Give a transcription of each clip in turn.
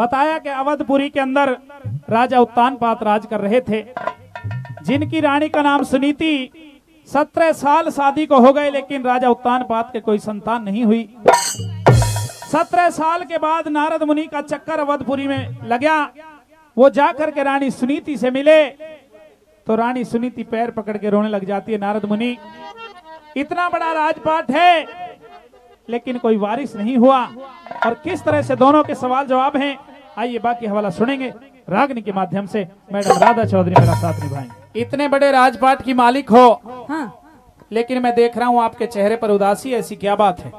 बताया कि अवधपुरी के अंदर राजा उत्तानपाद राज कर रहे थे, जिनकी रानी का नाम सुनीति। 17 साल शादी को हो गए, लेकिन राजा उत्तानपाद के कोई संतान नहीं हुई। 17 साल के बाद नारद मुनि का चक्कर अवधपुरी में लगा। वो जाकर के रानी सुनीति से मिले तो रानी सुनीति पैर पकड़ के रोने लग जाती है। नारद मुनि, इतना बड़ा राजपाट है लेकिन कोई वारिस नहीं हुआ, और किस तरह से दोनों के सवाल जवाब हैं, आइए बाकी हवाला सुनेंगे रागनी के माध्यम से। मैडम राधा चौधरी मेरा साथ निभाएंगे। इतने बड़े राजपाट की मालिक हो, हाँ। लेकिन मैं देख रहा हूँ आपके चेहरे पर उदासी, ऐसी क्या बात है?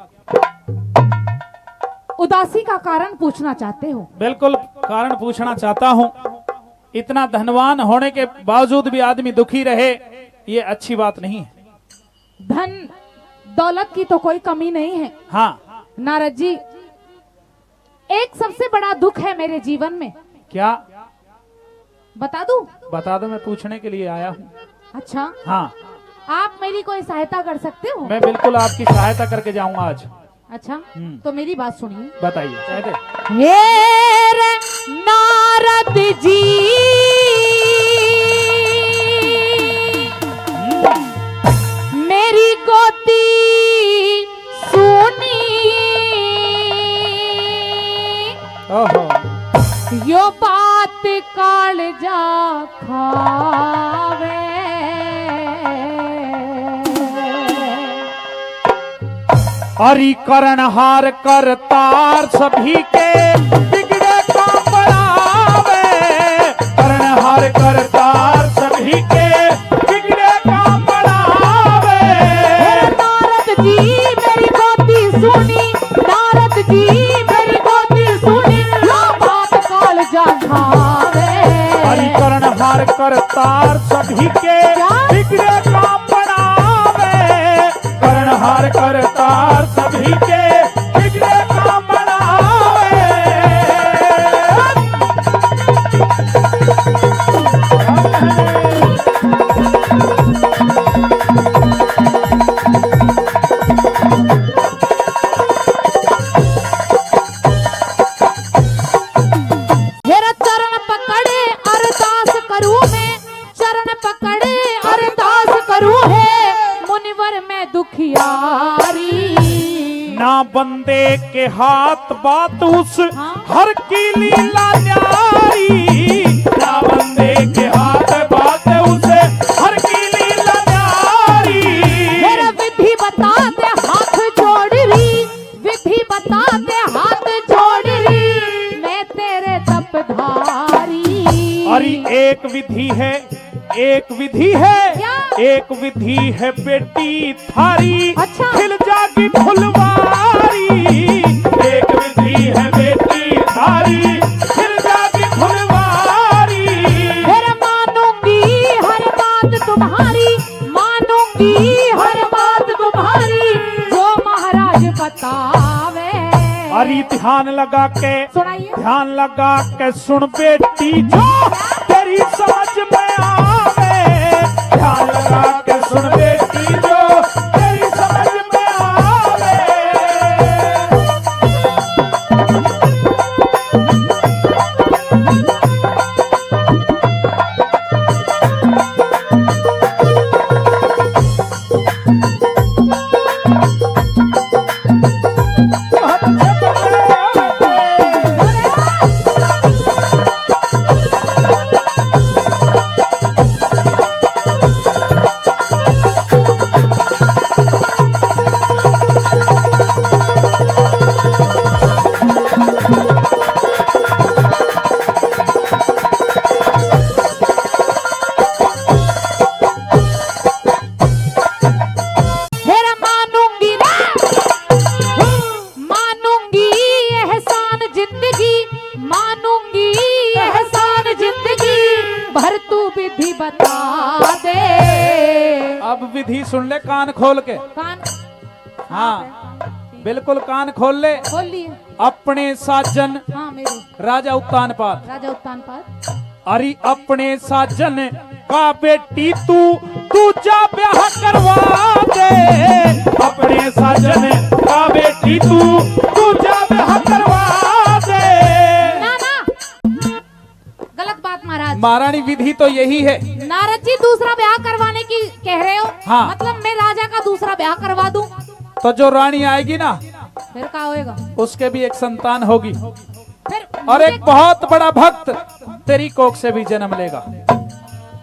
उदासी का कारण पूछना चाहते हो? बिल्कुल कारण पूछना चाहता हूँ। इतना धनवान होने के बावजूद भी आदमी दुखी रहे, ये अच्छी बात नहीं है। धन दौलत की तो कोई कमी नहीं है। हाँ नारद जी, एक सबसे बड़ा दुख है मेरे जीवन में। क्या? बता दूं? बता दो, मैं पूछने के लिए आया हूँ। अच्छा, हाँ, आप मेरी कोई सहायता कर सकते हो? मैं बिल्कुल आपकी सहायता करके जाऊंगा आज। अच्छा, तो मेरी बात सुनिए। बताइए। कह दे। हे रे नारद जी, मेरी गोदी सुनी, ओहो, यो बात कालजा खावे। हरि करणहार करतार सभी के बिगड़े काम बढ़ावे। करणहार करतार सभी के बिगड़े काम बढ़ावे। नारद जी मेरी गोदी सुनी, नारद जी मेरी गोदी सुनी, यो बात कालजा खावे। हरि करणहार करतार सभी के बिगड़े काम बढ़ावे। करणहार करतार सभी के बिगड़े काम बढ़ावे। मेरा चरण पकड़े अरदास करूं मैं, चरण पकड़े अरदास करूं है, मुनिवर में दुखियारी। ना बंदे के हाथ बात उस हर की लीला न्यारी। ना बंदे के हाथ बात उस हर की लीला न्यारी। मेरा विधि बता दे हाथ जोड़ रही, विधि बता दे हाथ जोड़ रही, मैं तेरे तपधारी। अरे एक विधि है, एक विधि है, क्या? एक विधि है बेटी थारी। अच्छा। खिल जागी फुलवारी। एक विधि है बेटी थारी, खिल जागी फुलवारी। फिर मानूंगी हर बात तुम्हारी, मानूंगी हर बात तुम्हारी, जो महाराज बतावे। अरे ध्यान लगा के, सुनाइए। ध्यान लगा के सुन बेटी, जो तेरी समझ में आवे। ध्यान लगा के सुन बेटी, जो तेरी समझ में आवे। फिर मानूंगी ना, मानूंगी एहसान जिंदगी, मानूंगी एहसान जिंदगी, भर तू विधि बता दे। अब विधि सुन ले कान खोल के। कान हाँ, बिल्कुल कान खोल ले। खोल लिए। अपने साजन हाँ मेरे राजा उत्तानपाद, राजा उत्तानपाद, अरे अपने साजन का बेटी तू जा ब्याह करवा दे। अपने साजन का बेटी तू जा ब्याह करवा दे। ना ना महारानी विधि तो यही है। नारद जी दूसरा ब्याह करवाने की कह रहे हो? हाँ। मतलब मैं राजा का दूसरा ब्याह करवा दूं? तो जो रानी आएगी ना फिर क्या होएगा? उसके भी एक संतान होगी फिर और मुझे- एक बहुत बड़ा भक्त तेरी कोख से भी जन्म लेगा।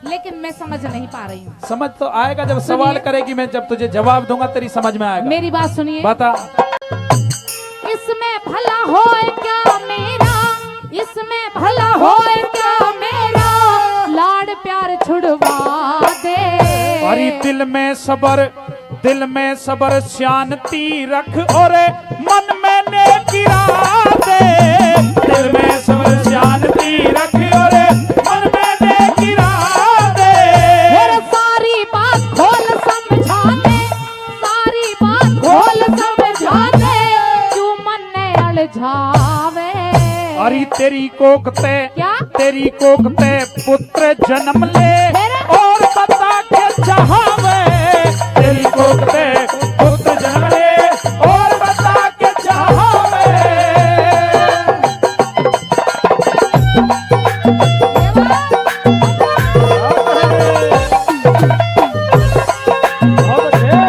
लेकिन मैं समझ नहीं पा रही हूँ। समझ तो आएगा जब सवाल करेगी, मैं जब तुझे जवाब दूंगा तेरी समझ में आएगा। मेरी बात सुनिए। बता। इसमें भला होए क्या मेरा, इसमें भला होए क्या मेरा, लाड प्यार छुड़वा दे। अरे दिल में सबर शांति रख और मन में नेक इरादे। दिल में सबर शांति रख और मन में नेक इरादे। फिर सारी बात खोल समझाने, सारी बात खोल समझाने, क्यों मन ने अलझावे। अरे तेरी कोकते क्या? तेरी कोकते पुत्र जन्म ले और बता के चाहवे। तेरी कोकते पुत्र जन्म ले और बता के चाहवे। बहुत अच्छे।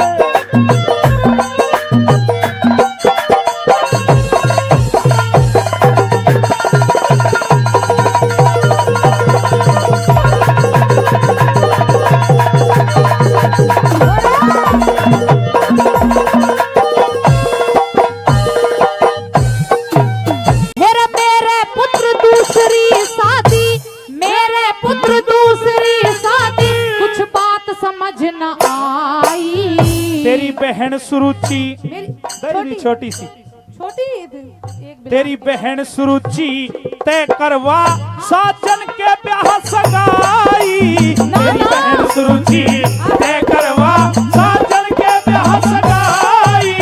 मेरे पुत्र दूसरी शादी, मेरे पुत्र दूसरी शादी, कुछ बात समझ न आई। तेरी बहन सुरुचि मेरी छोटी सी छोटी एक तेरी बहन सुरुचि तय करवा साजन के ब्याह सगाई। तेरी बहन सुरुचि तय करवा साजन के ब्याह सगाई।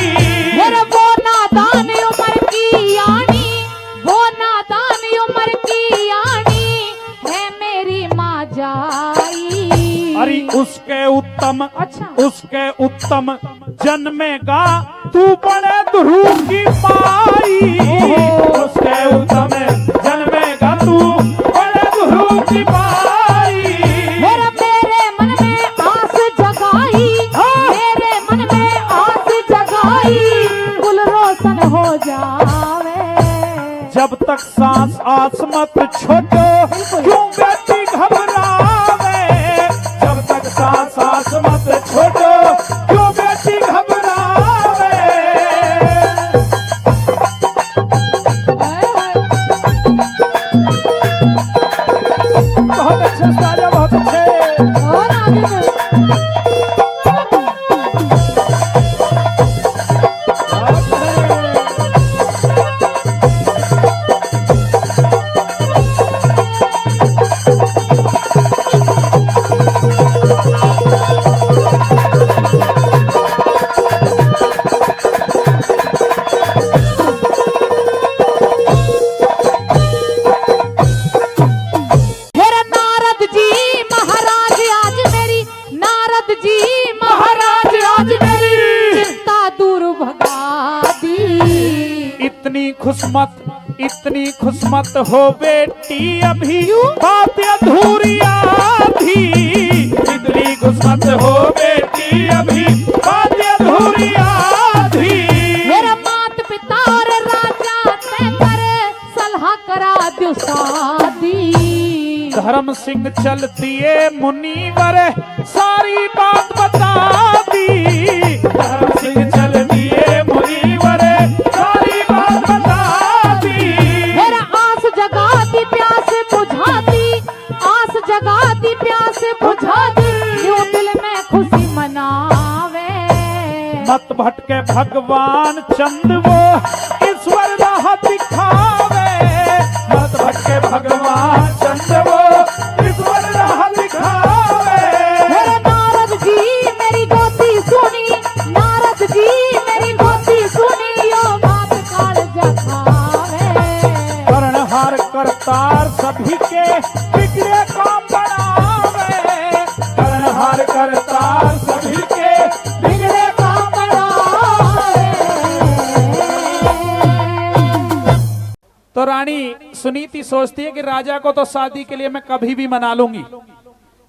मेरे वो नादान उम्र की यानी, वो नादान उम्र की यानी, है मेरी माँ जाई। अरे उसके उत्तम अच्छा। उसके उत्तम जन्मेगा तू बने ध्रुव की माई। उसके उत्तम जन्मेगा तू बने ध्रुव की माई। मेरे मन में आस जगाई, मेरे मन में आस जगाई, कुल रोशन हो जावे। जब तक सांस आस मत छोड़ो क्यों बेटी घबरावे। जब तक सांस आस मत छोड़ो क्यों बेटी घबरावे। बहुत अच्छे उस्ताद, बहुत अच्छे। और आगे बढ़ो। मेरा नारद जी महाराज आज मेरी, नारद जी महाराज आज मेरी चिंता दूर भगा दी। इतनी खुशमत हो बेटी अभी बात अधूरी आधी। इतनी खुशमत हो बेटी अभी बात अधूरी आधी। मेरा मात पिता और राजा तय कर सलाह करा दो शादी। धर्म सिंह चलती है मुनीवर सारी बात बता दी। धर्म सिंह चलती है मुनीवर सारी बात बता दी। मेरा आस जगाती प्यास बुझाती, आस जगाती प्यास बुझाती, यूं दिल में खुशी मनावे। मत भटके भगवान चंद वो ईश्वर राह दिखावे। मत भटके भगवान चंद वो ईश्वर राह दिखावे। मेरे नारद जी मेरी गोती सुनी, नारद जी मेरी गोती सुनी, यो बात काल जखावे। कर्णहार करतार सभी के बिगड़े काम बनावे। कर्णहार करतार सभी के बिगड़े काम बनावे। तो रानी सुनीति सोचती है कि राजा को तो शादी के लिए मैं कभी भी मना लूंगी,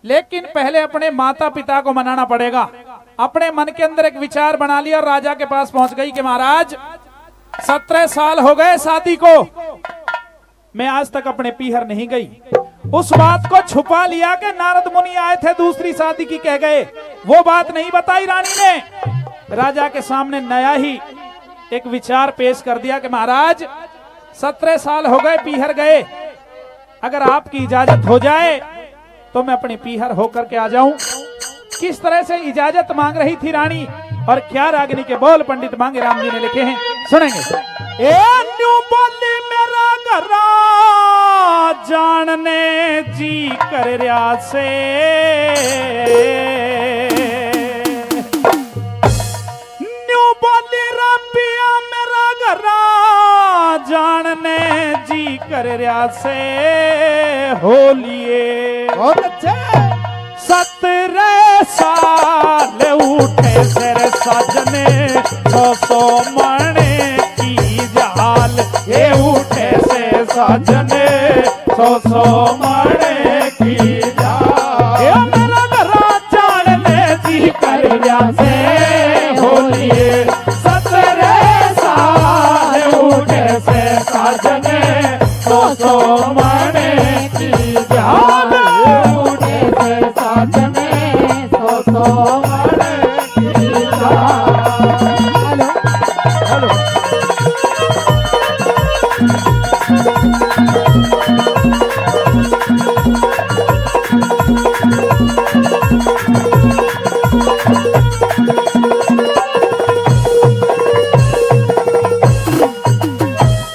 लेकिन पहले अपने माता पिता को मनाना पड़ेगा। अपने मन के अंदर एक विचार बना लिया और राजा के पास पहुंच गई कि महाराज 17 साल हो गए शादी को, मैं आज तक अपने पीहर नहीं गई। उस बात को छुपा लिया कि नारद मुनि आए थे दूसरी शादी की कह गए, वो बात नहीं बताई रानी ने। राजा के सामने नया ही एक विचार पेश कर दिया कि महाराज 17 साल हो गए पीहर गए, अगर आपकी इजाजत हो जाए तो मैं अपने पीहर होकर के आ जाऊं। किस तरह से इजाजत मांग रही थी रानी और क्या रागिनी के बोल पंडित मांगे राम जी ने लिखे हैं, सुनेंगे। ए न्यू बोली मेरा घरा जानने जी कर रहा से, न्यू बोली रबिया मेरा घरा जानने जी कर रहा से, होलिए बहुत अच्छे 17 साल उठे सिर सजने, 100 मणे की जाल, ये उठे से सजने 100 मणे की जाल, ये मेरा घरा जानने जी कर से, होलिए 17 साल उठे से सजने 100 मणे की जाल,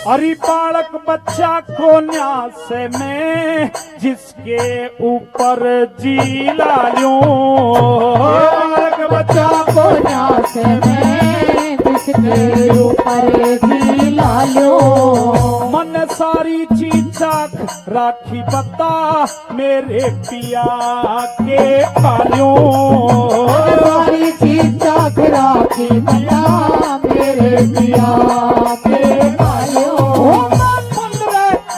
अरे बालक बच्चा को न्यास में जिसके ऊपर जी लालूं, बालक बच्चा को न्यास में जिसके ऊपर जी लालूं, मन सारी चीजा राखी बता मेरे पिया के पालूं, सारी चीजा राखी बता मेरे पिया के पालूं,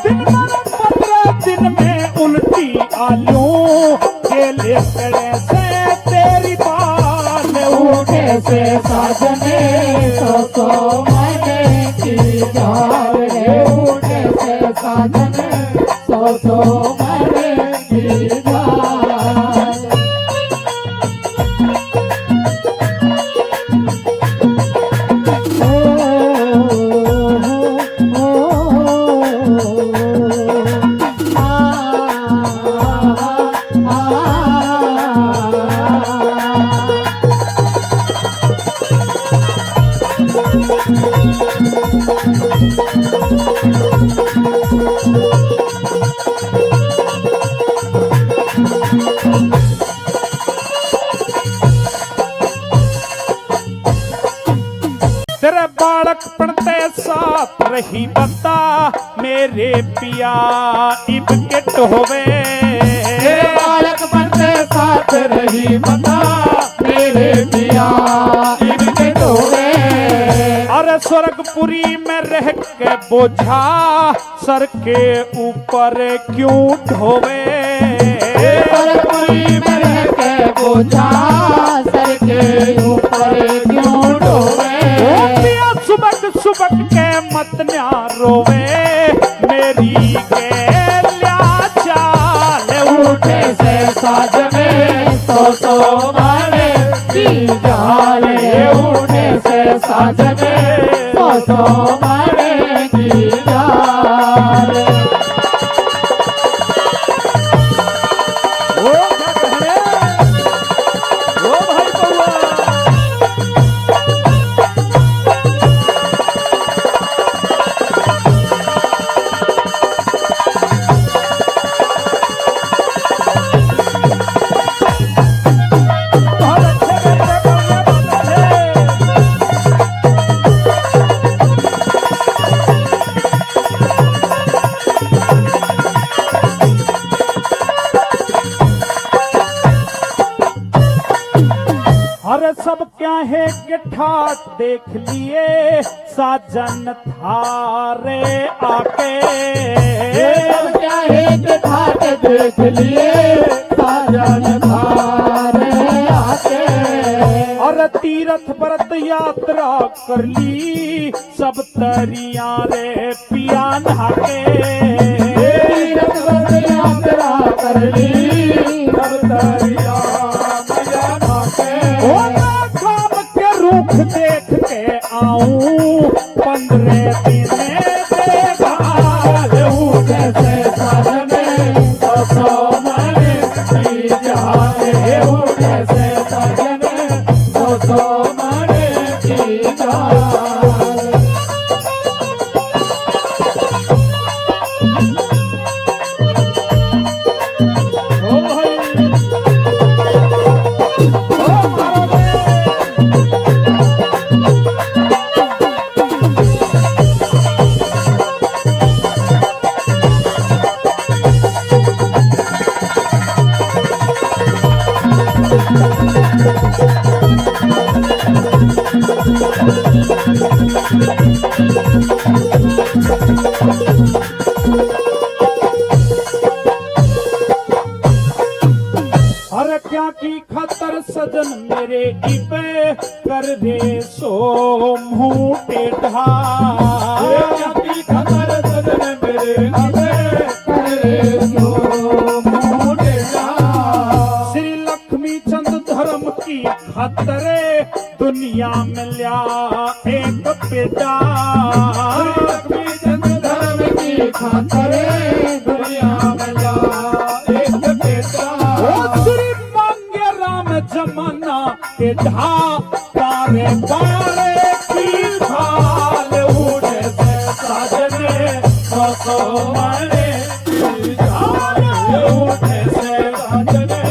15 दिन में उल्टी आलूं, केले सड़े से तेरी बाल उठे से साजने 100 मणे की जाल, उठे से साजने 100 मणे की जाल। तेरे बालक पढ़ते साथ रही बता मेरे पिया इब किट होवे, तेरे बालक बनते साथ रही बता मेरे पिया इनके ढोवे, अरे स्वर्गपुरी में रह के बोझा सर के ऊपर क्यों ढोवे, स्वर्गपुरी में रह के बोझा सर के ऊपर क्यों ढोवे, पिया सुबक सुबक के मत न्या रोवे, मेरी गेल्या चाल उठे से साजने 100 मणे की जाल, उठे से साजने 100 मणे की जाल। ओ क्या कह रहे ओ भाई कौआ, बहुत अच्छे, बहुत अच्छे। और सब क्या है कि ठाट देख लिए साजन थारे आके, क्या है कि ठाट देख लिए साजन थारे आके, और तीर्थ व्रत यात्रा कर ली सब तरिया रे पिया नहाके, तीर्थ व्रत यात्रा कर ली सब तरिया पिया नहाके। ओ मैं काम के रुख देख के आऊं 15 दिन देखा जैसे साजने सो मने की जाने हो, जैसे साजने सो मने की जाने। ओ भाई ओ महाराज हर क्या की खतर सजन मेरे इबे कर रे सो मुंह टेढ़ा, क्या की खबर सजन मेरे अबे करे सो मुँह टेढ़ा। श्री लक्ष्मी चंद धर्म की खतरे दुनिया में लिया एक बेटा, लक्ष्मी चंद धर्म की खातरे दुनिया में ला एक बेटा। ओ श्री मांगे राम जमाना के ढा पारे पारे की खाल उड़े से साजने सो मने की ढाल उड़े से साजने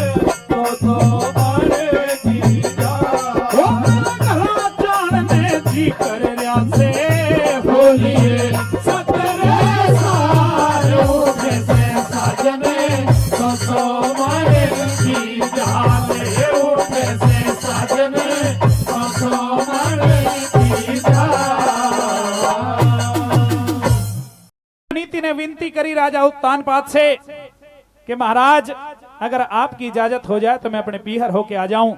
सो मने की ढाल। ओ मेरा जानने जी कर रहा से बोलिए सतरे साल उठे से साजने सो मने की जाने, उठे से साजने सो मने की जाने। नीति ने विनती करी राजा उत्तानपाद से कि महाराज अगर आपकी इजाजत हो जाए तो मैं अपने पीहर होके आ जाऊं।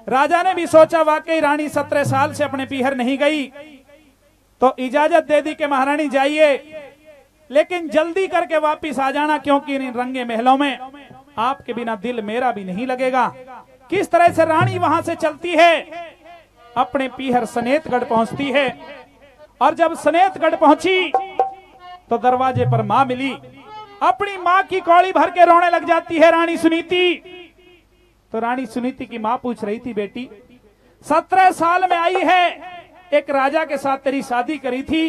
राजा ने भी सोचा वाकई रानी 17 साल से अपने पीहर नहीं गई, तो इजाजत दे दी कि महारानी जाइए, लेकिन जल्दी करके वापिस आ जाना क्योंकि इन रंगे महलों में आपके बिना दिल मेरा भी नहीं लगेगा। किस तरह से रानी वहां से चलती है, अपने पीहर सनेतगढ़ पहुंचती है, और जब सनेतगढ़ पहुंची तो दरवाजे पर मां मिली। अपनी मां की कौड़ी भर के रोने लग जाती है रानी सुनीति। तो रानी सुनीति की मां पूछ रही थी, बेटी 17 साल में आई है, एक राजा के साथ तेरी शादी करी थी,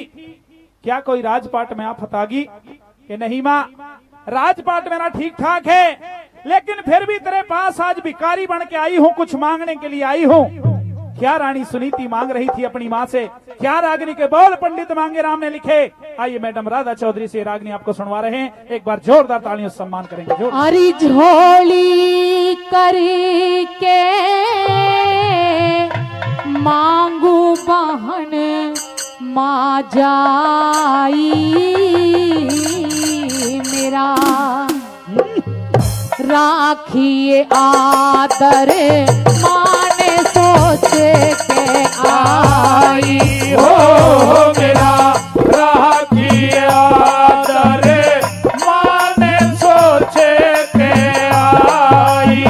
क्या कोई राजपाट में आप हतागी? कि नहीं मां, राजपाट मेरा ठीक ठाक है, लेकिन फिर भी तेरे पास आज भिखारी बन के आई हूं, कुछ मांगने के लिए आई हूं। क्या रानी सुनीति मांग रही थी अपनी मां से? क्या रागनी के बोल पंडित मांगे राम ने लिखे? आइए मैडम राधा चौधरी से रागनी आपको सुनवा रहे हैं, एक बार जोरदार तालियों से सम्मान करेंगे। जोर। अरे झोली करके मांगू बहन माँ जाई, मेरा राखिए आदर माने सोचे के आई हो मेरा राखिए आदर माने सोचे के आई।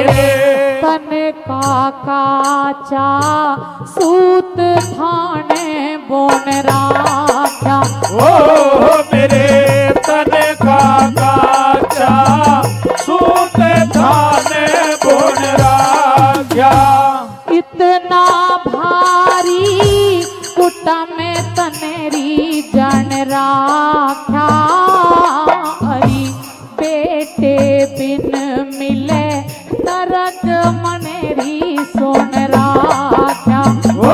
मेरे तन का काचा सूत थाने बोन राख्या। ओ मेरे तन का काचा सूत थाने बुन राख्या। इतना भारी कुटा में तनेरी जन राख्या। अरी बेटे बिन मिले तरक मनेरी सोन राख्या। ओ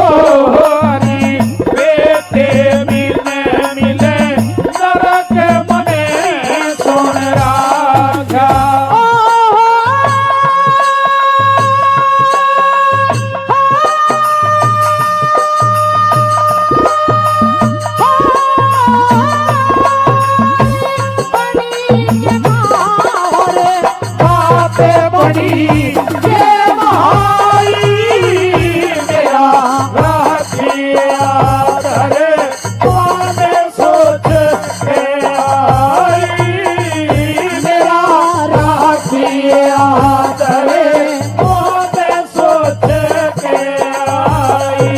हरि बेटे बिन मिले नरक मने सुन राख्या। बाते बड़ी ये महाई मेरा राखिया करे माने सोच के आई। मेरा राखिया करे माने सोच के आई।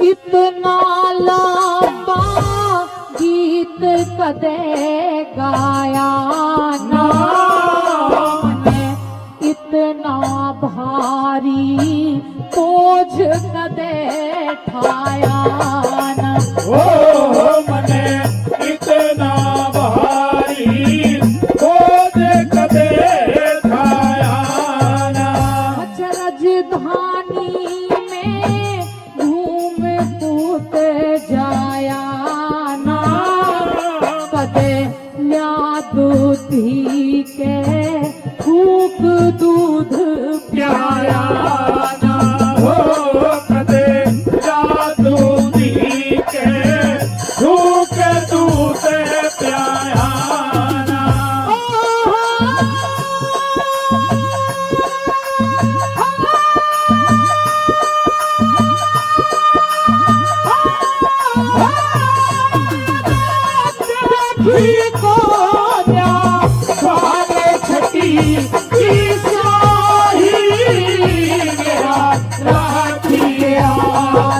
इतना लंबा गीत कदे गाया ना मैंने। इतना भारी बोझ कदे ठाया ना। ओ मने इतना भारी बोझ कदे ठाया ना। राजधानी में घूम कूद जाया ना। कदे ल्या दूधी के फूक दूध प्याया प्याया ना। ओ कदे जादू दी के धूप दूध प्याया ना। देखी को न्या स्वाले छठी की स्याही मेरा राखिया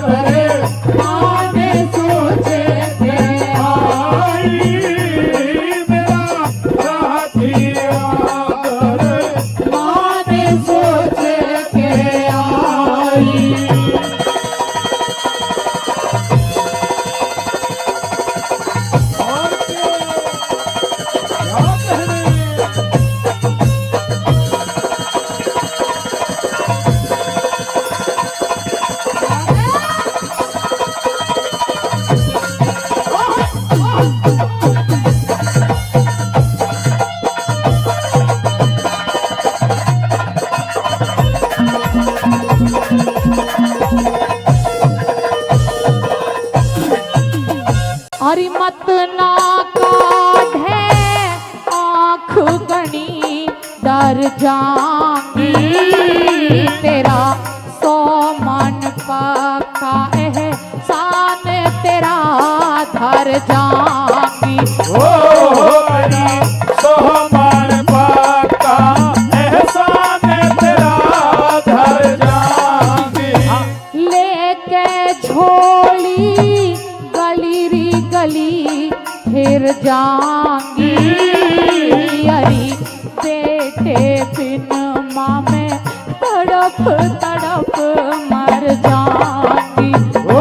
करे माने सोचे के आई। मेरा राखिया करे माने सोचे के आई। हरि मत ना काढ़े आँख गणी डर जाऊंगी। तेरा सो मन पक्का एहसान तेरा धर जाऊंगी। ओ हरि सोहमान पक्का एहसान तेरा धर जाऊंगी। लेके झोली गली री गली फिर जाऊंगी। अरे बेटे बिन माँ में तड़प तड़प मर जाऊंगी। ओ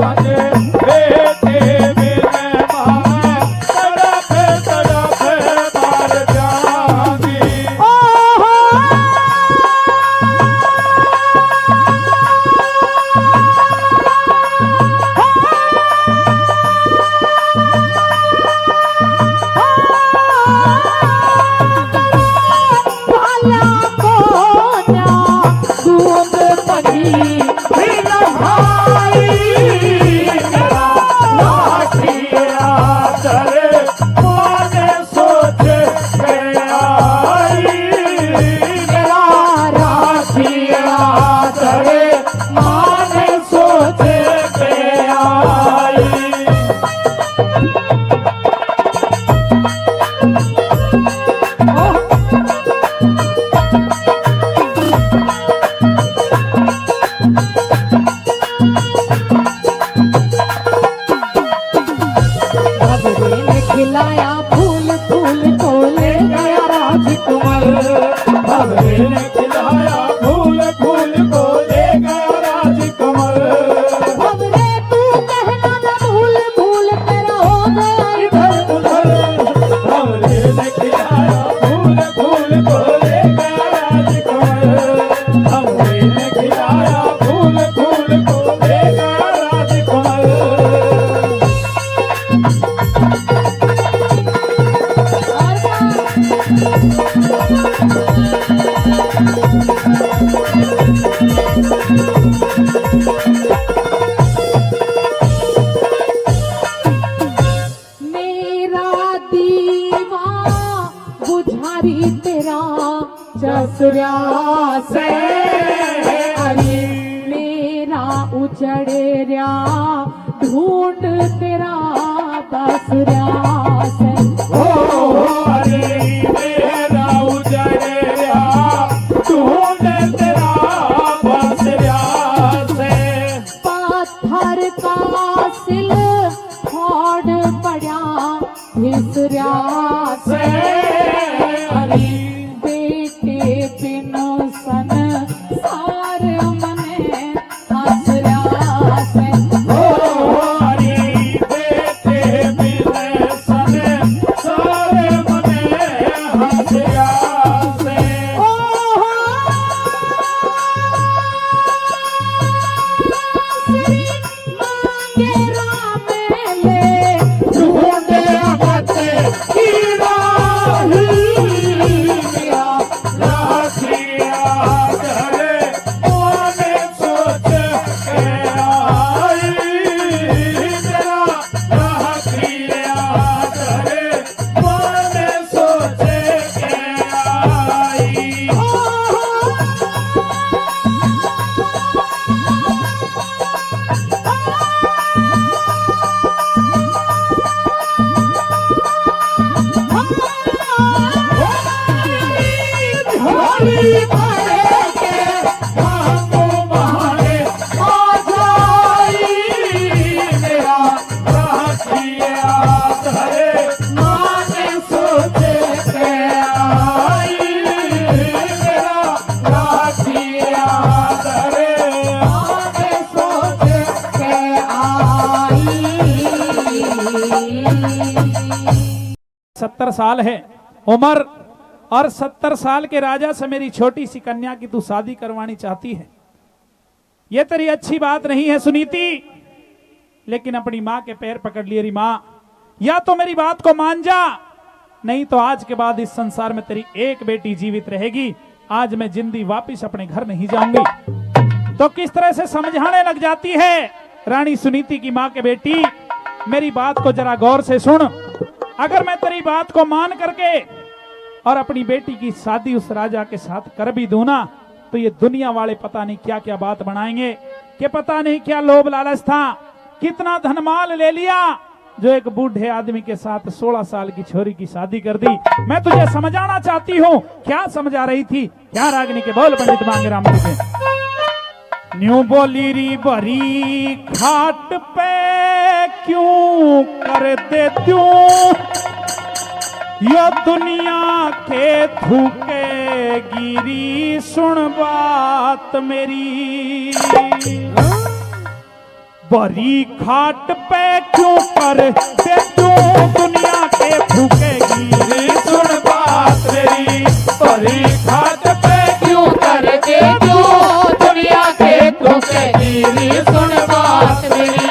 हरि बेटे बिन मां तड़प तड़प मर जाऊंगी। ओ ने खिलाया फूल फूल को ले गया राजकमल हमरे तू कहना न भूल भूल तेरा हो गया इधर उधर हमरे ने खिलाया फूल फूल को ले गया राजकमल हमरे ने खिलाया फूल फूल को ले गया राजकमल मेरा दीवा बुझारी तेरा जसुरा से अरे मेरा उजड़ेरा ढूंढ तेरा बसरा से अरे मेरा उजड़िया ढूंढ तेरा बसरा से पत्थर का सिल फोड़ पड़ा हिसरा से अरे बेटे बिन सन सार मने हसरा से हरी बेटे बिन सन सारे मने हंसिया से मांगे राम ले ढूंढे अगते की राही मेरा राखिया करे मोने सोच के आई मेरा राखिया करे मोने सोच के आई होली भरे के हमको बहाने आ जाई मेरा राखिया धरे माने सोचे के आई मेरा राखिया धरे माने सोचे के आई 70 साल है उम्र और 70 साल के राजा से मेरी छोटी सी कन्या की तू शादी करवानी चाहती है। यह तेरी अच्छी बात नहीं है सुनीति, लेकिन अपनी मां के पैर पकड़ लिए री मां, या तो मेरी बात को मान जा, नहीं तो आज के बाद इस संसार में तेरी एक बेटी जीवित रहेगी। आज मैं जिंदी वापिस अपने घर नहीं जाऊंगी। तो किस तरह से समझाने लग जाती है रानी सुनीति की मां के बेटी। मेरी बात को जरा गौर से सुन। अगर मैं तेरी बात को मान करके और अपनी बेटी की शादी उस राजा के साथ कर भी दूं ना, तो ये दुनिया वाले पता नहीं क्या क्या बात बनाएंगे कि पता नहीं क्या लोभ लालच था, कितना धनमाल ले लिया जो एक बूढ़े आदमी के साथ 16 साल की छोरी की शादी कर दी। मैं तुझे समझाना चाहती हूँ। क्या समझा रही थी? क्या रागनी के बोल पंडित मांगेराम जी के। न्यू बोली री बरी घाट पे क्यों कर दे त्यों, यो दुनिया के थूके गिरी सुन बात मेरी। बरी घाट पे क्यों कर दे त्यों, दुनिया के थूके गिरी सुन बात मेरी। बरी घाट पे क्यों कर दे तू दुनिया के तुके गिरी सुन बात मेरी।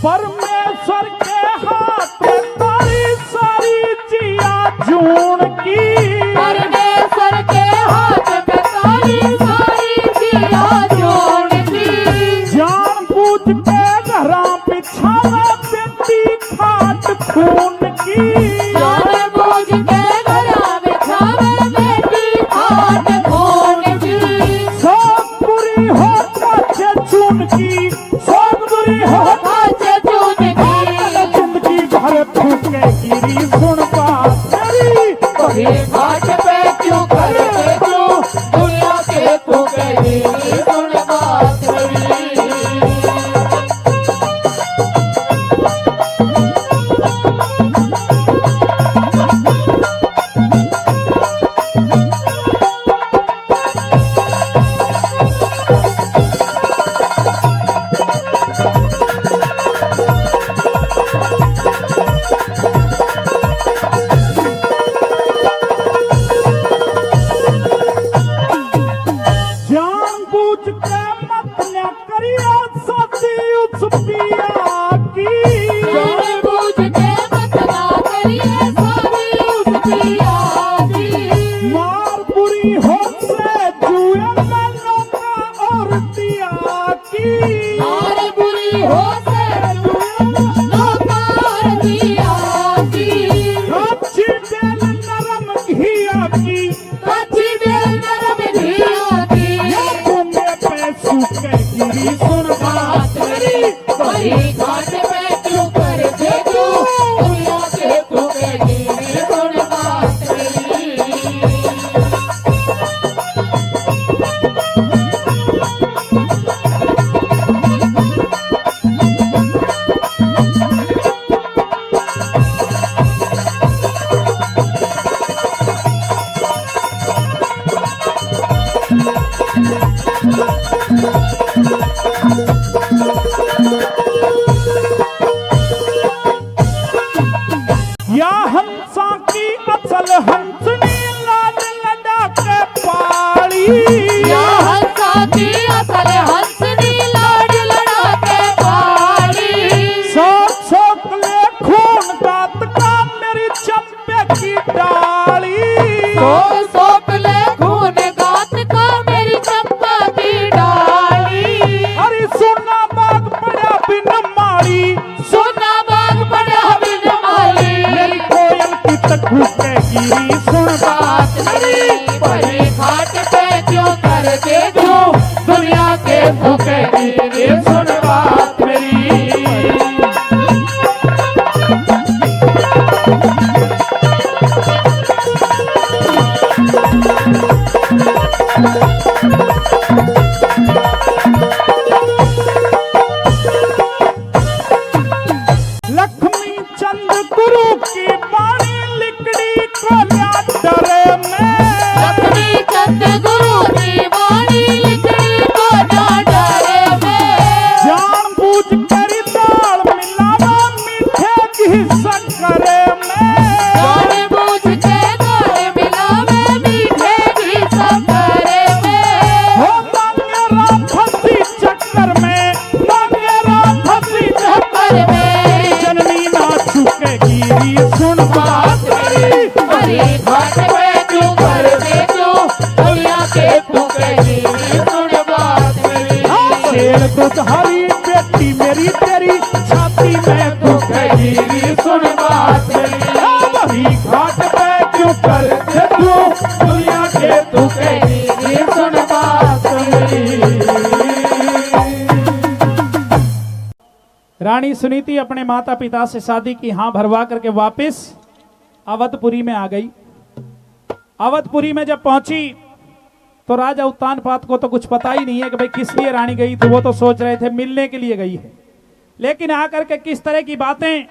परमेश्वर के हाथ में तारी सारी जिया जून की। बुरी हो से जुए में नौका और दिया की और बुरी हो से नौकार दिया की कच्ची बेल नरम घिया की कच्ची बेल नरम घिया की तुम्हें पे सूखे गिरी सुन बात मेरी बड़ी घाट पे क्यों कर दे तू दुनिया के तू कहती सुन बात मेरी या हंसा की असल हंसनी लाल लड़ा के पाड़ी या हंसा की असल हंसनी लाड लड़ा के पाली सोख सोख ले खून गात का मेरी चंपे की डाली सोक ले खून गात का मेरी चंपा की डाली अरे सुना बाग पड़ा बिन मारी सोना बाग बड़ा बिन माली मेरी कोयल की तकू के गिरी सुन बात मेरी बड़ी घाट पे क्यों कर दे तू दुनिया के भूखे गिरे सुन बात मेरी लक्ष्मी चंद गुरु की बाणी लिकड़ी को डरे में लक्ष्मी चंद गुरु की वाणी लिखी को ना डरे में जान बूझ कर दाल मिलावा मीठे की शक्करे में जान बूझ के दाल मिलावे मीठे की शक्करे में हो मांगेरा फंसी चक्कर में मांगेरा फंसी शक्कर में जननी ना छुकेगी सुन बात मेरी बड़ी घाट पे क्यों कर दे तू दुनिया के भूखे गिरे सुन बात मेरी शेर दुधारी बेटी मेरी तेरी छाती में दुखेगी सुन बात मेरी वही घाट पे क्यों कर दे तू दुनिया के दुखेगी सुन बात मेरी रानी सुनीति अपने माता पिता से शादी की हाँ भरवा करके वापस अवधपुरी में आ गई। अवधपुरी में जब पहुंची तो राजा उत्तानपाद को तो कुछ पता ही नहीं है कि भाई किस लिए रानी गई थी। वो तो सोच रहे थे मिलने के लिए गई है, लेकिन आकर के किस तरह की बातें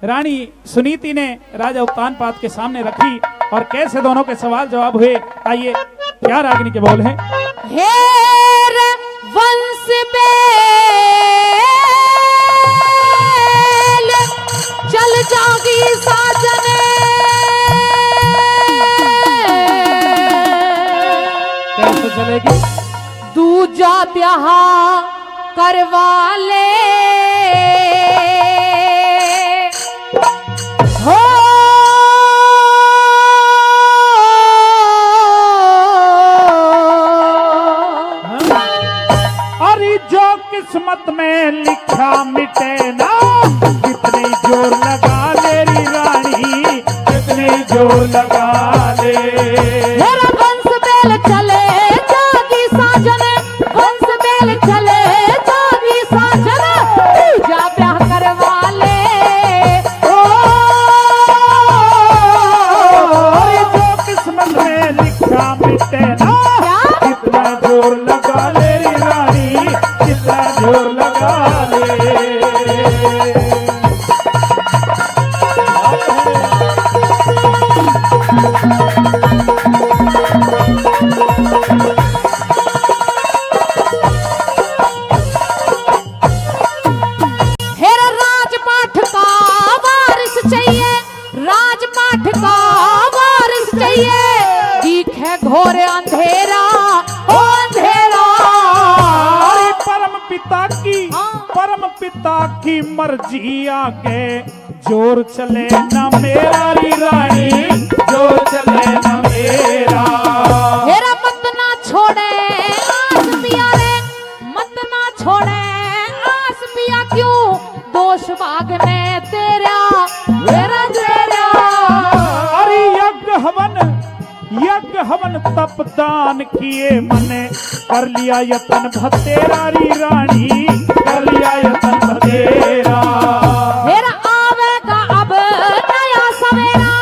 रानी सुनीति ने राजा उत्तानपाद के सामने रखी और कैसे दोनों के सवाल जवाब हुए, आइए क्या रागिनी के बोल हैं। हेर वंश बेल चल जागी साजन कैसे चलेगी? दूजा ब्याह करवा ले हो अरे जो किस्मत में लिखा मिटे ना कितने जोर लगा ले री रानी कितने जोर लगा ले मेरा वंश बेल चले जागी साजन वंश बेल चले जागी साजन दूजा ब्याह करवा ले अरे जो किस्मत में लिखा मिटे ना क्या? कितना जोर लगा ले री रानी कितना जोर लगा ले हेरा राजपाठ का वारिस चाहिए राजपाठ का वारिस चाहिए दिखे घोर अंधेरा ओ अंधेरा परम पिता की हाँ। परम पिता की मर्जी आगे जोर चले ना मेरा री रानी, जोर चले ना मेरा। हेरा मत ना छोड़े आस पिया रे, मत ना छोड़े आस पिया, क्यों दोष भाग में तेरा तेरा तेरा। अरे यज्ञ हवन तप दान किए मने, कर लिया यतन भतेरा री रानी, कर लिया यतन भतेरा। हेरा आवेगा अब नया सवेरा,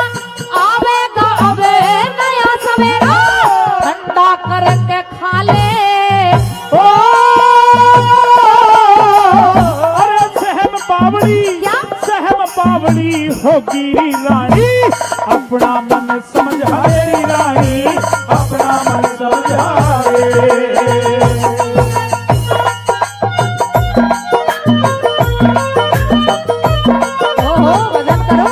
आवेगा अब नया सवेरा, ठंडा करके खा ले। ओ अरे सहम पावड़ी, क्या? सहम पावड़ी होगी री रानी, अपना मन समझाए री रानी, अपना मन समझाए। ओहो भजन करो।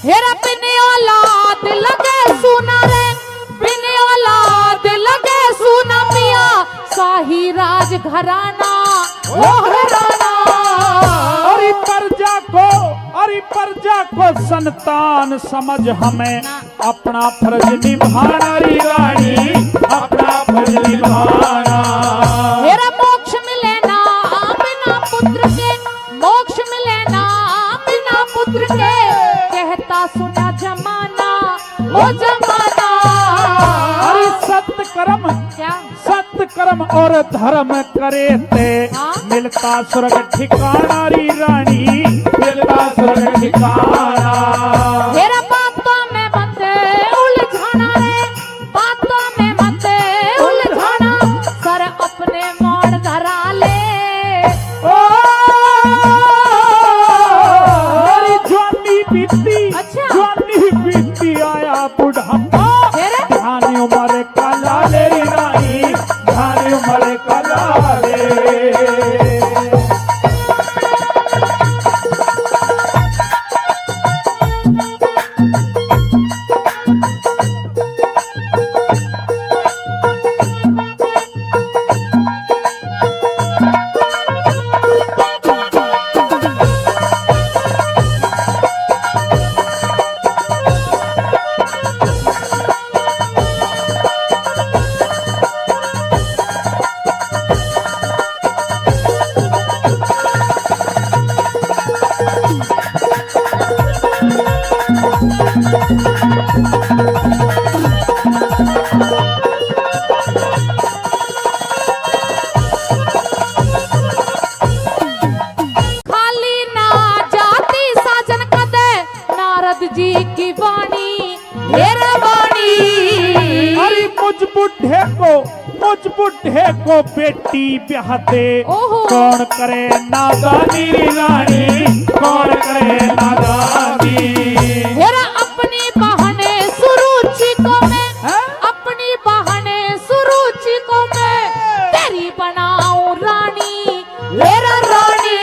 हेरा बिन औलाद लगे सुना रे, बिन औलाद लगे सुना पिया, शाही राज घराना ओ घराना। अरे प्रजा को संतान समझ हमें, अपना फर्ज निभाना री रानी, अपना फर्ज निभाना। हेरा मोक्ष मिले ना बिना पुत्र के, मोक्ष मिले ना बिना पुत्र के, कहता सुना जमाना ओ जमाना। अरे सत्कर्म, क्या? सत्कर्म और धर्म करे ते, हाँ? मिलता स्वर्ग ठिकाना री रानी, मिलता स्वर्ग ठिकाना। तेरा बातों में मत उलझाना रे, बातों में मत उलझाना, सर अपने मोड़ धरा ले। ओ मेरी जवानी बीती, अच्छा। जवानी बीती आया बुढ़ापा, तेरे धानी उम्र काला ले री रानी, धानी उम्र काला ले। खाली ना जाती साजन कदे, नारद जी की वाणी हेरा वाणी। अरे मुझ बुढ़े को बेटी ब्याह दे, ओहो। कौन करे नादानी री रानी, कौन करे नादानी। हेरा अपनी बहने सुरुचि को मैं, हैं? अपनी बहने सुरुचि को मैं, तेरी बनाऊं रानी हेरा रानी।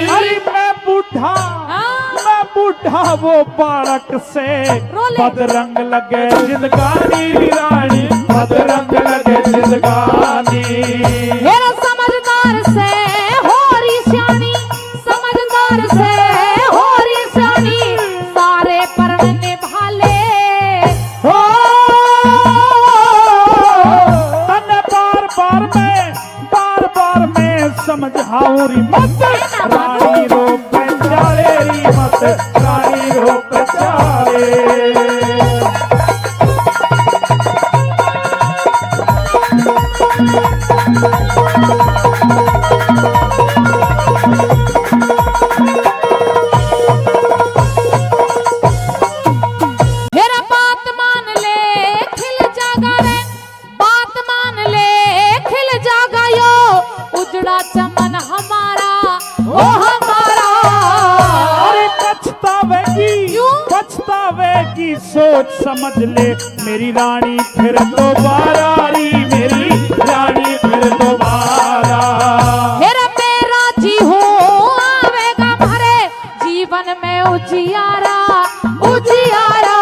अरे मैं बूढ़ा, हाँ? मैं बूढ़ा वो बालक से, रोले। बदरंग लगे जिंदगानी री रानी, बदरंग लगे जिंदगानी। हेरा समझदार से होरी श्यानी, समझदार से होरी श्यानी, सारे पर्व निभा ले। हो तने बार में समझाऊं री मत, रानी रोक चाले री मत, रानी रोक चाले। हेरा बात मान ले खिल जागा रे, बात मान ले खिल जागा यो, उजड़ा चमन हमारा ओ हमारा। अरे पछतावेगी सोच समझ ले, मेरी रानी फिर दोबारा री, मेरी रानी फिर दोबारा। उजियारा उजियारा।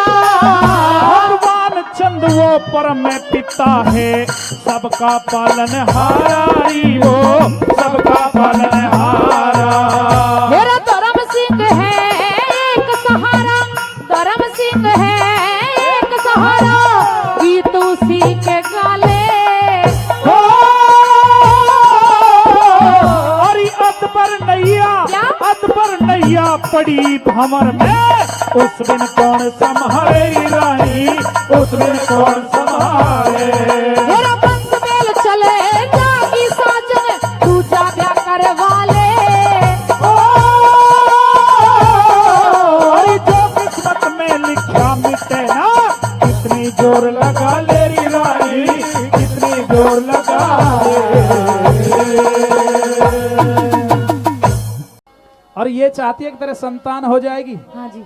भगवान चंद वो परम पिता है, सबका पालनहारी वो, सबका पालनहारा। मेरा धर्म सिंह है एक सहारा, धर्म सिंह है एक सहारा, गीत उसी के गाले। अकबर नैया, क्या? अकबर नैया पड़ी भंवर में, उस दिन कौन संभाले रानी, उस दिन कौन संभाले। मेरा बंद मेल चले जागी साजन, तू जाग्या करे वाले। जो किस्मत में लिखा मिटे ना, कितनी जोर लगा लेरी रानी, कितनी जोर लगा और ये चाहती है कि तेरे संतान हो जाएगी हाँ जी।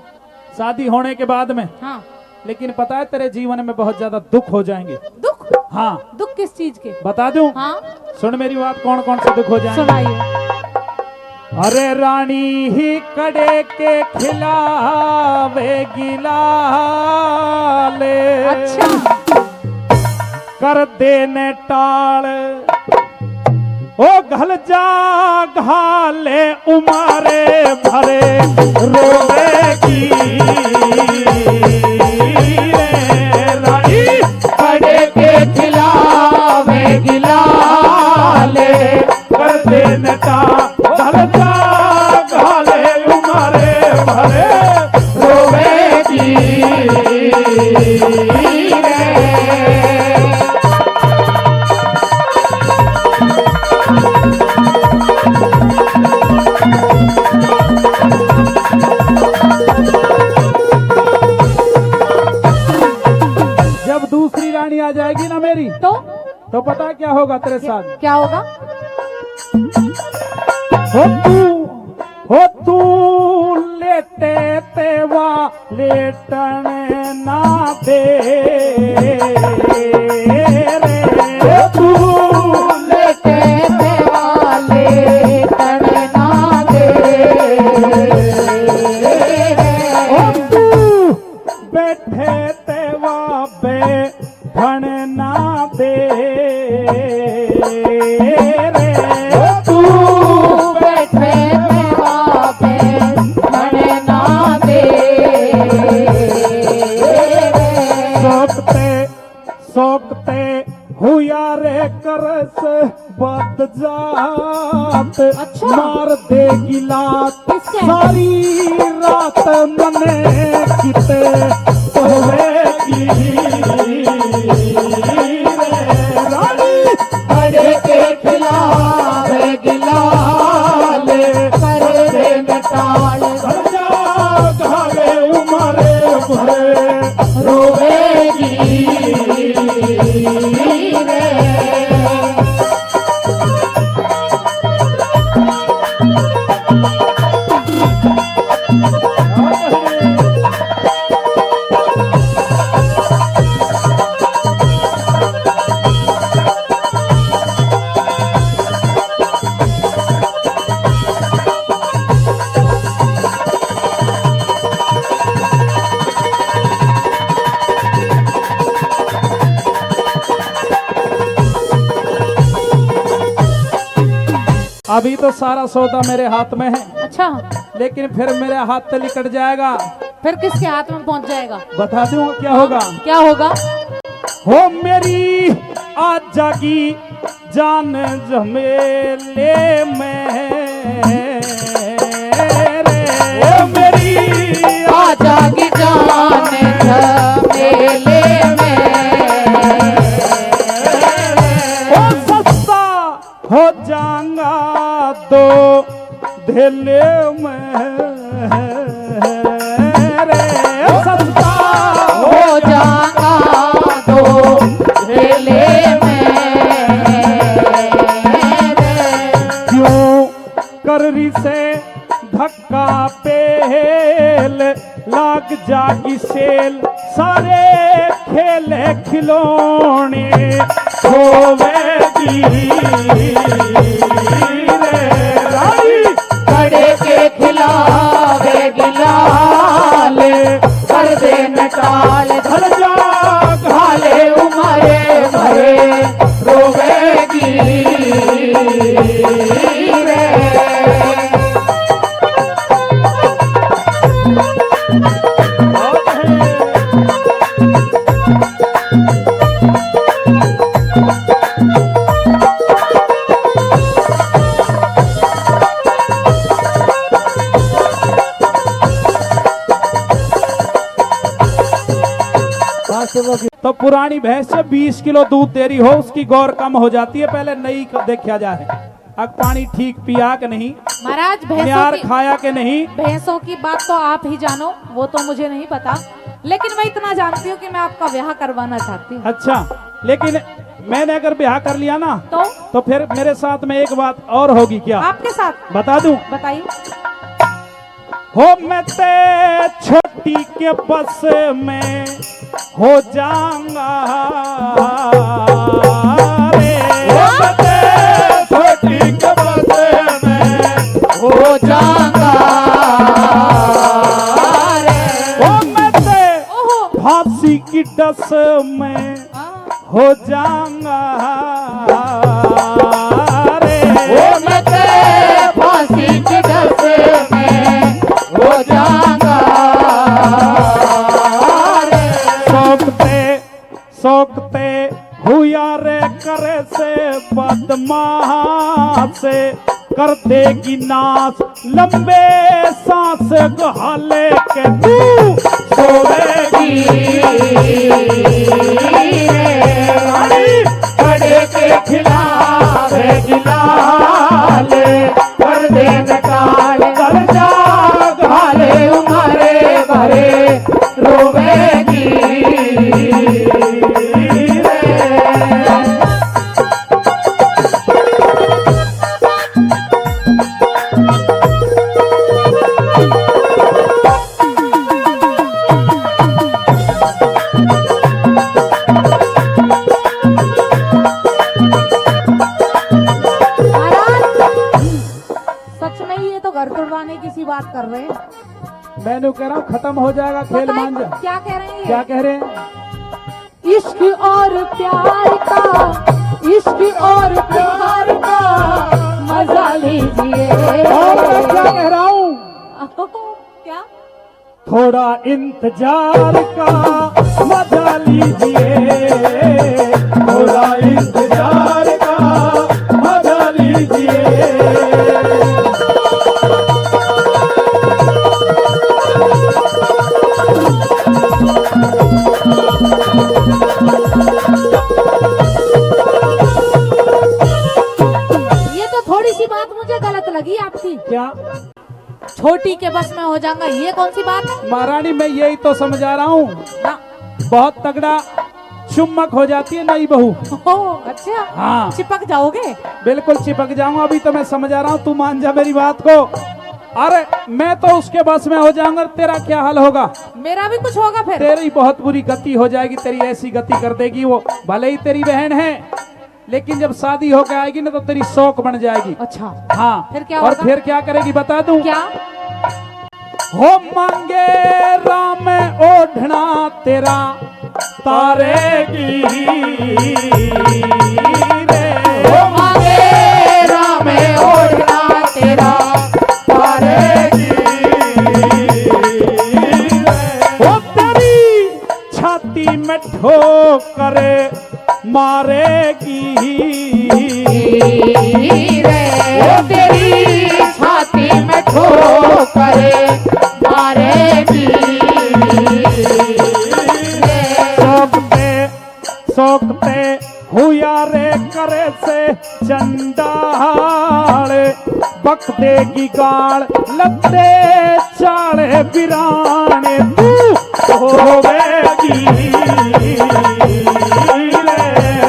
शादी होने के बाद में, हाँ। लेकिन पता है तेरे जीवन में बहुत ज्यादा दुख हो जाएंगे। दुख? हाँ। दुख किस चीज के? बता दूं? हाँ। सुन मेरी बात, कौन कौन से दुख हो जाएंगे? सुनाइए। अरे रानी ही कड़े के खिलावे गिलाले, अच्छा। कर देने टाल, ओ घल जा घाले उमारे भरे रोवेगी रानी, खड़े के खिलावे गिलाले, कर देने टाल, घल जा घाले उमारे भरे रोवेगी जब दूसरी रानी आ जाएगी ना मेरी, तो पता है क्या होगा तेरे साथ? क्या होगा? हो तू लेटे तेवा लेटन ना दे रे, तू लेटे तेवा लेटन ना दे, हो तू बैठे तेवा बैठन ना दे रे, तू बैठे तेवा बैठन ना दे। सोकते सोकते हुआ रे करस बद जात, अच्छा। मार देगी लात किससे? सारी रात मने किते होवेगी रानी, खड़े के खिलावे गिलाले, कर देने टाल, जा घाले उमरे भरे रोवेगी रे। अभी तो सारा सौदा मेरे हाथ में है, अच्छा। लेकिन फिर मेरे हाथ से निकट जाएगा, फिर किसके हाथ में पहुंच जाएगा? बता दूं क्या होगा? क्या होगा? हो मेरी आज जागी जान झमेले में रे, ओ मेरी आ जागी जान झमेले में, ओ सस्ता हो जाऊंगा दो धेले में रे, सस्ता हो जागा दो धेले में क्यों कर रही से धक्का पेल लाग जागी सेल, सारे खेले खिलौने होवेगी रे रानी, खड़े के खिलावे गिला तो पुरानी भैंस से 20 किलो दूध दे रही हो, उसकी गौर कम हो जाती है, पहले नई देखा जाए। अब पानी ठीक पिया कि नहीं, महाराज प्यार खाया कि नहीं। भैंसों की बात तो आप ही जानो, वो तो मुझे नहीं पता, लेकिन मैं इतना जानती हूँ कि मैं आपका ब्याह करवाना चाहती हूँ। अच्छा, लेकिन मैंने अगर ब्याह कर लिया ना तो फिर मेरे साथ में एक बात और होगी। क्या आपके साथ? बता दूं? बताइए। हो मैं ते छोटी के बस में हो जाऊंगा रे, मैं ते छोटी के बस में हो जाऊंगा रे, हो मैं ते फांसी की डस में हो जाऊंगा रे, ओ मैं ते फांसी की डस में हो जाऊंगा रे, सोकते हुआ रे करे से बदमाश से कर देगी नाश, लंबे सांस गहाले के तू सोएगी खड़े के खिलावे गिलाले कर दे नकाल कर जा घाले उमारे भरे रोवेगी किसी बात कर रहे हैं। मैंने कह रहा हूँ खत्म हो जाएगा खेल, मान जा। क्या कह रहे हैं? क्या कह रहे हैं? इश्क और प्यार का, इश्क और प्यार का मजा लीजिए। और मैं क्या कह रहा हूँ? क्या? थोड़ा इंतजार का मजा लीजिए, थोड़ा इंतजार का मजा लीजिए। लगी आपकी? क्या? छोटी के बस में हो जाऊंगा, ये कौन सी बात है? महारानी मैं यही तो समझा रहा हूँ, ना बहुत तगड़ा चुम्बक हो जाती है नई बहू। अच्छा, हाँ चिपक जाओगे? बिल्कुल चिपक जाऊंगा, अभी तो मैं समझा रहा हूँ, तू मान जा मेरी बात को। अरे मैं तो उसके बस में हो जाऊंगा, तेरा क्या हाल होगा? मेरा भी कुछ होगा फिर। तेरी बहुत बुरी गति हो जाएगी, तेरी ऐसी गति कर देगी वो, भले ही तेरी बहन है लेकिन जब शादी होकर आएगी ना तो तेरी शौक बन जाएगी। अच्छा हाँ, फिर क्या और होगा? फिर क्या करेगी बता दूं? क्या? हो मांगे राम ओढ़ना तेरा तारेगी रे, हो मांगे राम ओढ़ना तेरा तारेगी रे, हो तेरी छाती में ठोकर मारेगी रे, वो तेरी छाती में ठोकर मारेगी सोकते हुआ रे करे से चंडाल, बक देगी गाल लत्ते चाड़े बिराने तू होवेगी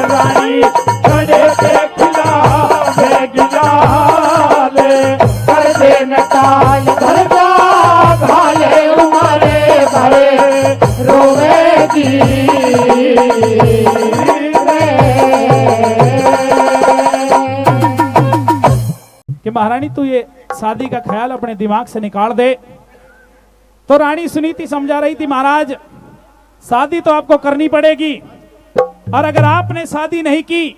रानी, खड़े के खिलावे गिलाले कर दे नकाल घर जा घाले उमारे भरे रोवेगी कि महारानी तू ये शादी का ख्याल अपने दिमाग से निकाल दे। तो रानी सुनीति समझा रही थी, महाराज शादी तो आपको करनी पड़ेगी, और अगर आपने शादी नहीं की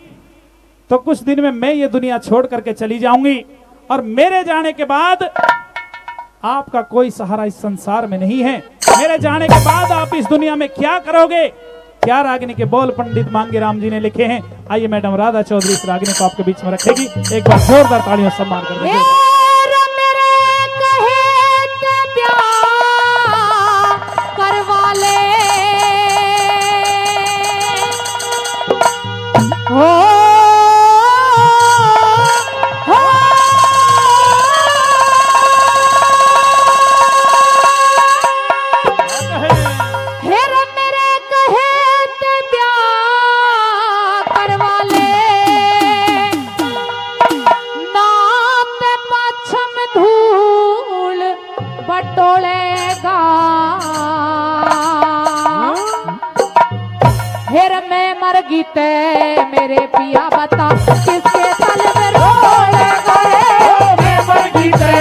तो कुछ दिन में मैं ये दुनिया छोड़ करके चली जाऊंगी, और मेरे जाने के बाद आपका कोई सहारा इस संसार में नहीं है। मेरे जाने के बाद आप इस दुनिया में क्या करोगे? क्या रागिनी के बोल पंडित मांगे राम जी ने लिखे हैं। आइए मैडम राधा चौधरी इस रागिनी को आपके बीच में रखेगी, एक बार जोरदार तालियों से सम्मान कर दीजिए। मर गीते मेरे पिया बता किसके तल में रोएगा रे। मैं मर गीते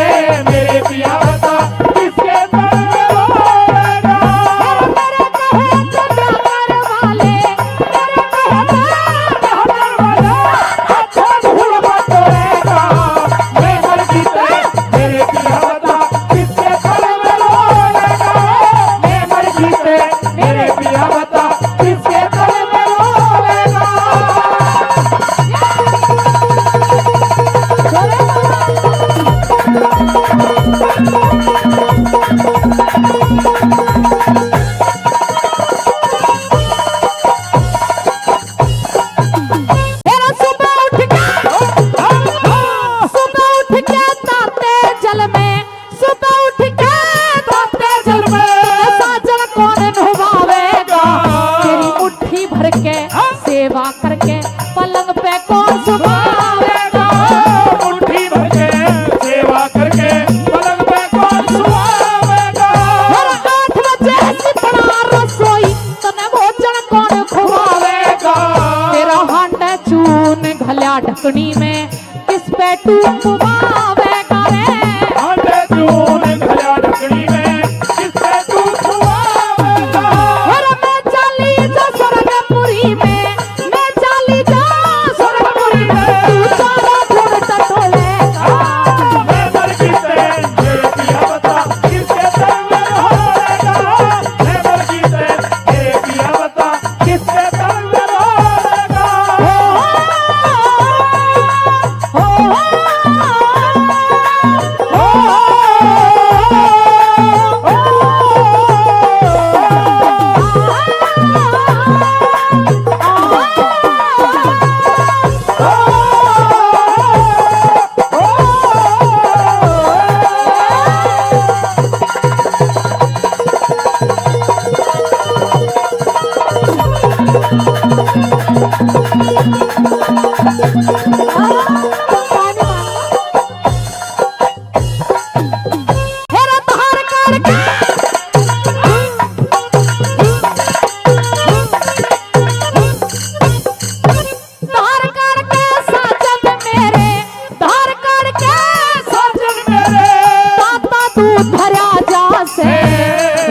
मेरे पिया बता किसके तल में रोएगा। मेरे कहे तो डगर वाले, मेरे कहे तो डगर वाला अच्छा धूल मत तोड़ेगा। मैं मर गीते मेरे पिया बता किसके तल में रोएगा। मैं मर गीते मेरे पिया बता किसके तल में रोएगा। मेरा सुबह उठ के ताते जल में, सुबह उठ के ताते जल में साजन कौन नुभावेगा। तेरी मुट्ठी भर के सेवा करके पलंग पे कौन सुभावेगा। मुट्ठी भर के सेवा करके पलंग पे कौन सुहावेगा। और 8 बजे सिपड़ा रसोई तने भोजन कौन खुआवेगा। तेरा हांडा चून घल्या ढकनी में किस पे तू खुआवेगा रे। आंधे चून घल्या ढकनी में किससे तू खुआवेगा। और मैं चली जा स्वर्गपुरी में, मैं चली जा स्वर्गपुरी में तू चारों गुण टटोलेगा। मैं मर गीते मेरे पिया बता किसके तल में रोएगा। मैं मर गीते मेरे पिया बता किसके तल में रोएगा। हेरा धार करके धार करके साजन मेरे, धार करके साजन मेरे ताता दूध भरा जा से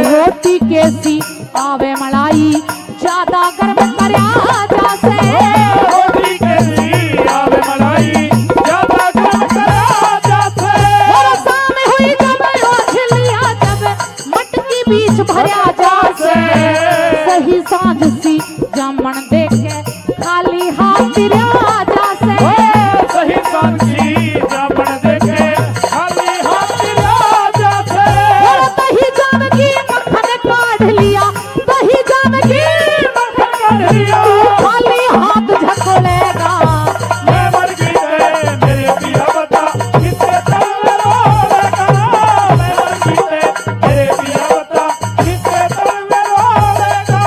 रोटी कैसी आवे मलाई ज्यादा गर्म करया जा से। रोटी कैसी आवे मलाई ज्यादा गर्म करा जाते। और सामने हुई जब ओझलिया जब मटकी बीच भरा जा से। सही सांझ सी जामन देखे खाली हाथ तिरा जा से। सही सांझी जामन देखे खाली हाथ तिरा जाते। और दही जाम की मक्खन काढ़ लिया, दही जाम की मक्खन काढ़ लिया। खाली हाथ झकोलेगा। मैं मर गईते मेरे पिया बता किसके तल में रोएगा। मैं मर गईते मेरे पिया बता किसके तल में रोएगा।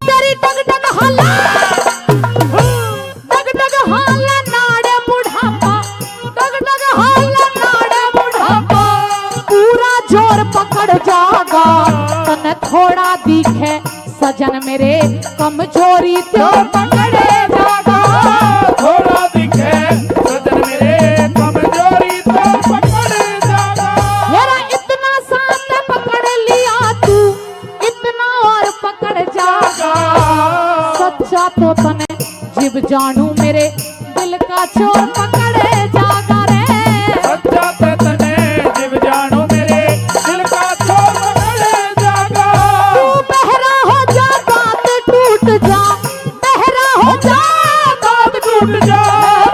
तेरी डग डग हाला, डग डग हाला नाड़े बुढ़ापा, डग डग हाला नाड़े बुढ़ापा पूरा जोर पकड़ जागा। तने थोड़ा दिखे सजन मेरे कमजोरी तो पकड़े जागा। थोड़ा दिखे सजन मेरे कमजोरी तो पकड़ जागा। मेरा इतना साथ पकड़ लिया तू, इतना और पकड़ जागा। सच्चा तो तने जीव जानू मेरे दिल का चोर पकड़े जागा रे। सच्चा ते तने जीव जानू मेरे दिल का चोर पकड़ जागा। तू बहरा हो जा बात टूट जा, बहरा हो जा बात टूट जा।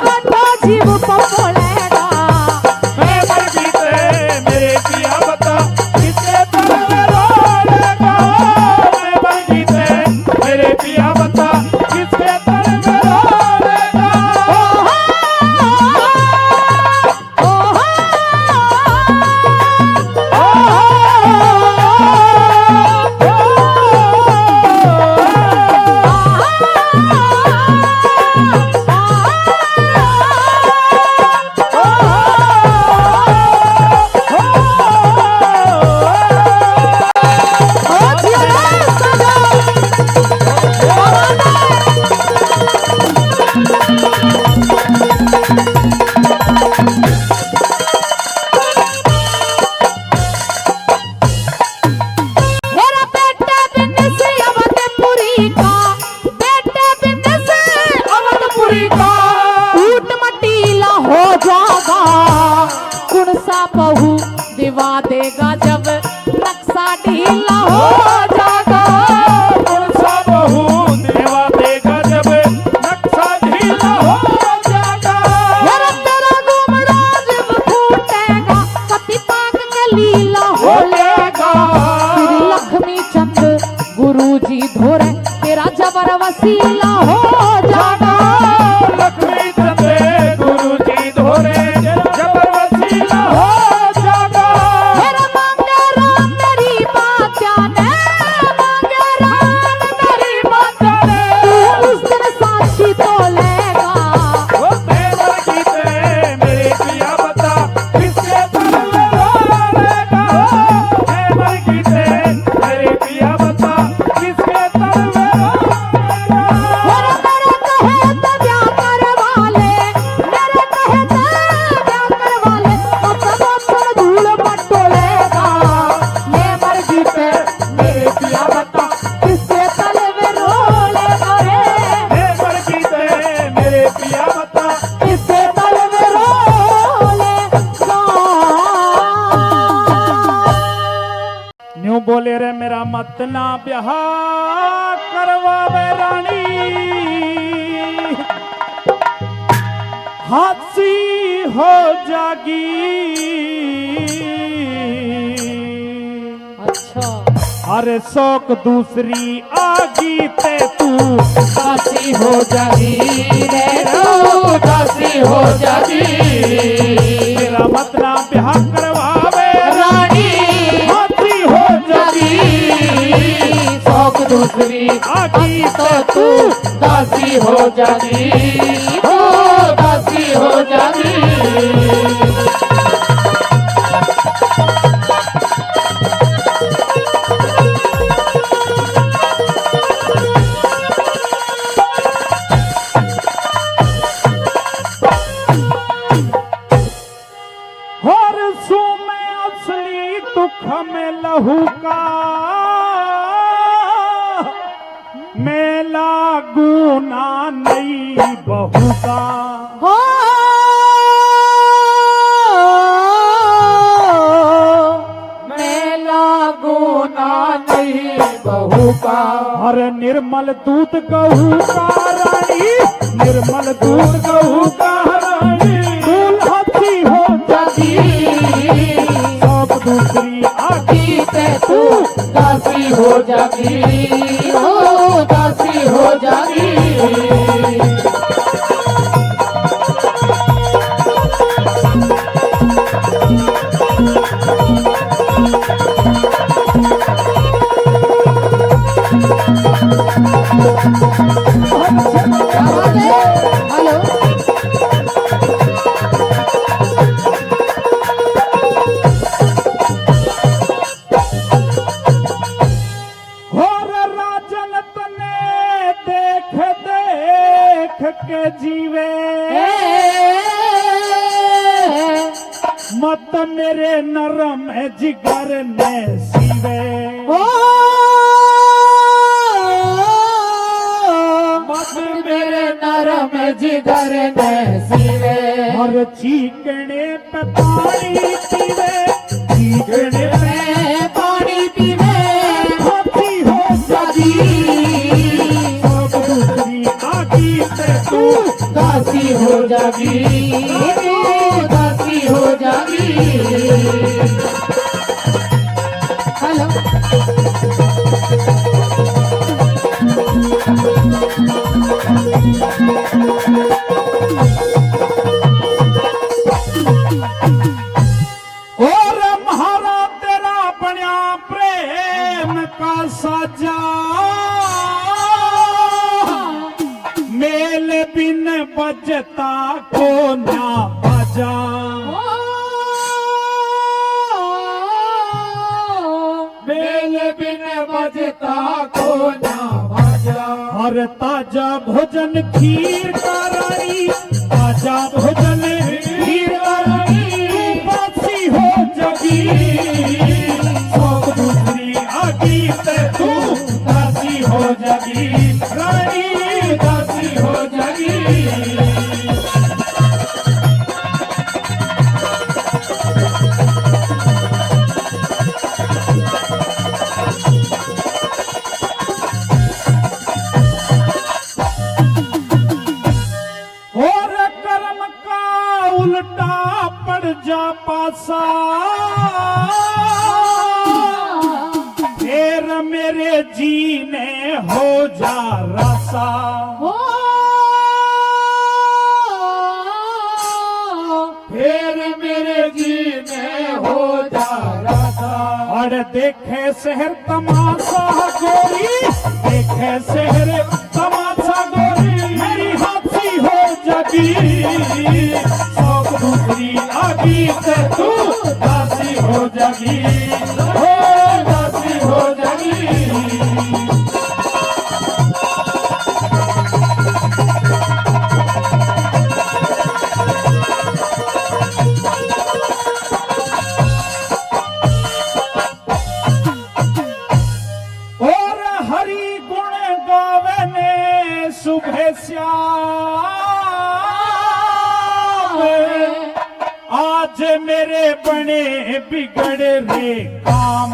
बंदा जीव पपोलेगा। मैं मर गईते मेरे पिया बता किसके तल में रोएगा। मैं मर गईते मेरे पिया ढीला हो जागा। पुरसा बहू देवा देगा जब नक्शा ढीला हो जागा। मेरा तेरा घूमड़ा जब फूटेगा सती पाक के लीला हो लेगा। श्री लक्ष्मी चंद गुरुजी धोरे तेरा जबर वसीला हो जागा। लक्ष्मी चंद्र गुरु जी धोरे जबर वसीला हो जागा। मेरा मांगे राम मेरी बात जाने, मांगे राम मेरी बात जाने। तू उस दिन साक्षी तो लेगा। वो तेवर गीते मेरे पिया बता किसके तन में रोलेगा। तेवर गीते मेरे पिया बता किसके तन में रोलेगा। मेरे कहे तो ब्याह करवा ले, मेरे कहे तो ब्याह करवा ले। तो सब धूल बटोलेगा। ये मर जीते मेरे पिया बता किसके तले में रोलेगा रे। तेवर गीते मेरे पिया बता किसके तले में रोलेगा। न्यू बोले रे मेरा मत ना ब्याह करवावे रानी। हाथी हो जागी। अच्छा अरे शौक दूसरी आगी ते तू दासी हो जागी रे तू दासी हो जागी। मेरा मत ना ब्याह करवावे रानी हाथी हो जागी। शौक दूसरी आगी तो तू दासी हो जागी। हो दासी हो जागी। और सू में असली दुख में लहू का मैं लागू ना नई बहू का। हो मैं लागू ना नहीं बहू का। और निर्मल दूध गहू का रानी। निर्मल दूध गहू का रानी। दूल हाथी हो जागी। सब दूसरी आगी ते तू दासी हो जागी। हो दासी हो जागी। हेलो और राजन तने देख देख के जीवे। मत मेरे नरम जिगर ने सीवे। ओ मत मेरे नरम जिगर ने सीवे। और चीकने पे पानी पीवे। चीकने पे मैं पानी पीवे हाथी हो जागी। सब दूसरी आगी से तू दासी हो जागी। तू दासी हो जागी। हेलो और म्हारा तेरा बन्या प्रेम का साजा। मेल बिन बजता को ना बजा। मेल बिन बजता को ना बजा। और ताजा भोजन खीर का रानी। ताजा भोजन खीर का रानी। बासी हो जागी। सब दूसरी आगी से तू दासी हो जागी। रानी दासी हो जागी। जा रासा, हो फिर मेरे जी में हो जा रासा। और देखे शहर तमाशा गोरी, देखे शहर तमाशा गोरी, मेरी हाथी हो जगी, शौक दूसरी आगी से तू दासी हो जगी, हो दासी हो जगी। और हरि गुण गावे ने सुबह श्याम, आज मेरे बने बिगड़ रे काम,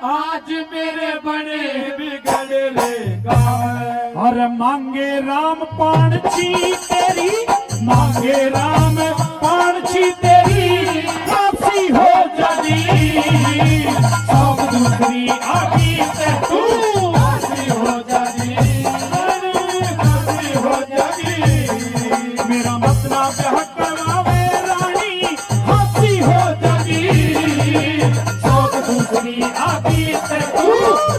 आज मेरे बने बिगड़ रे काम। और मांगे राम पाणछी तेरी, मांगे राम पाणछी तेरी, काशी हो जगी, शौक दूसरी आगी से तू काशी हो जगी, काशी हो जगी। मेरा मसला ब्याह करवावे रानी, हाथी हो जगी, शौक दूसरी आगी से तू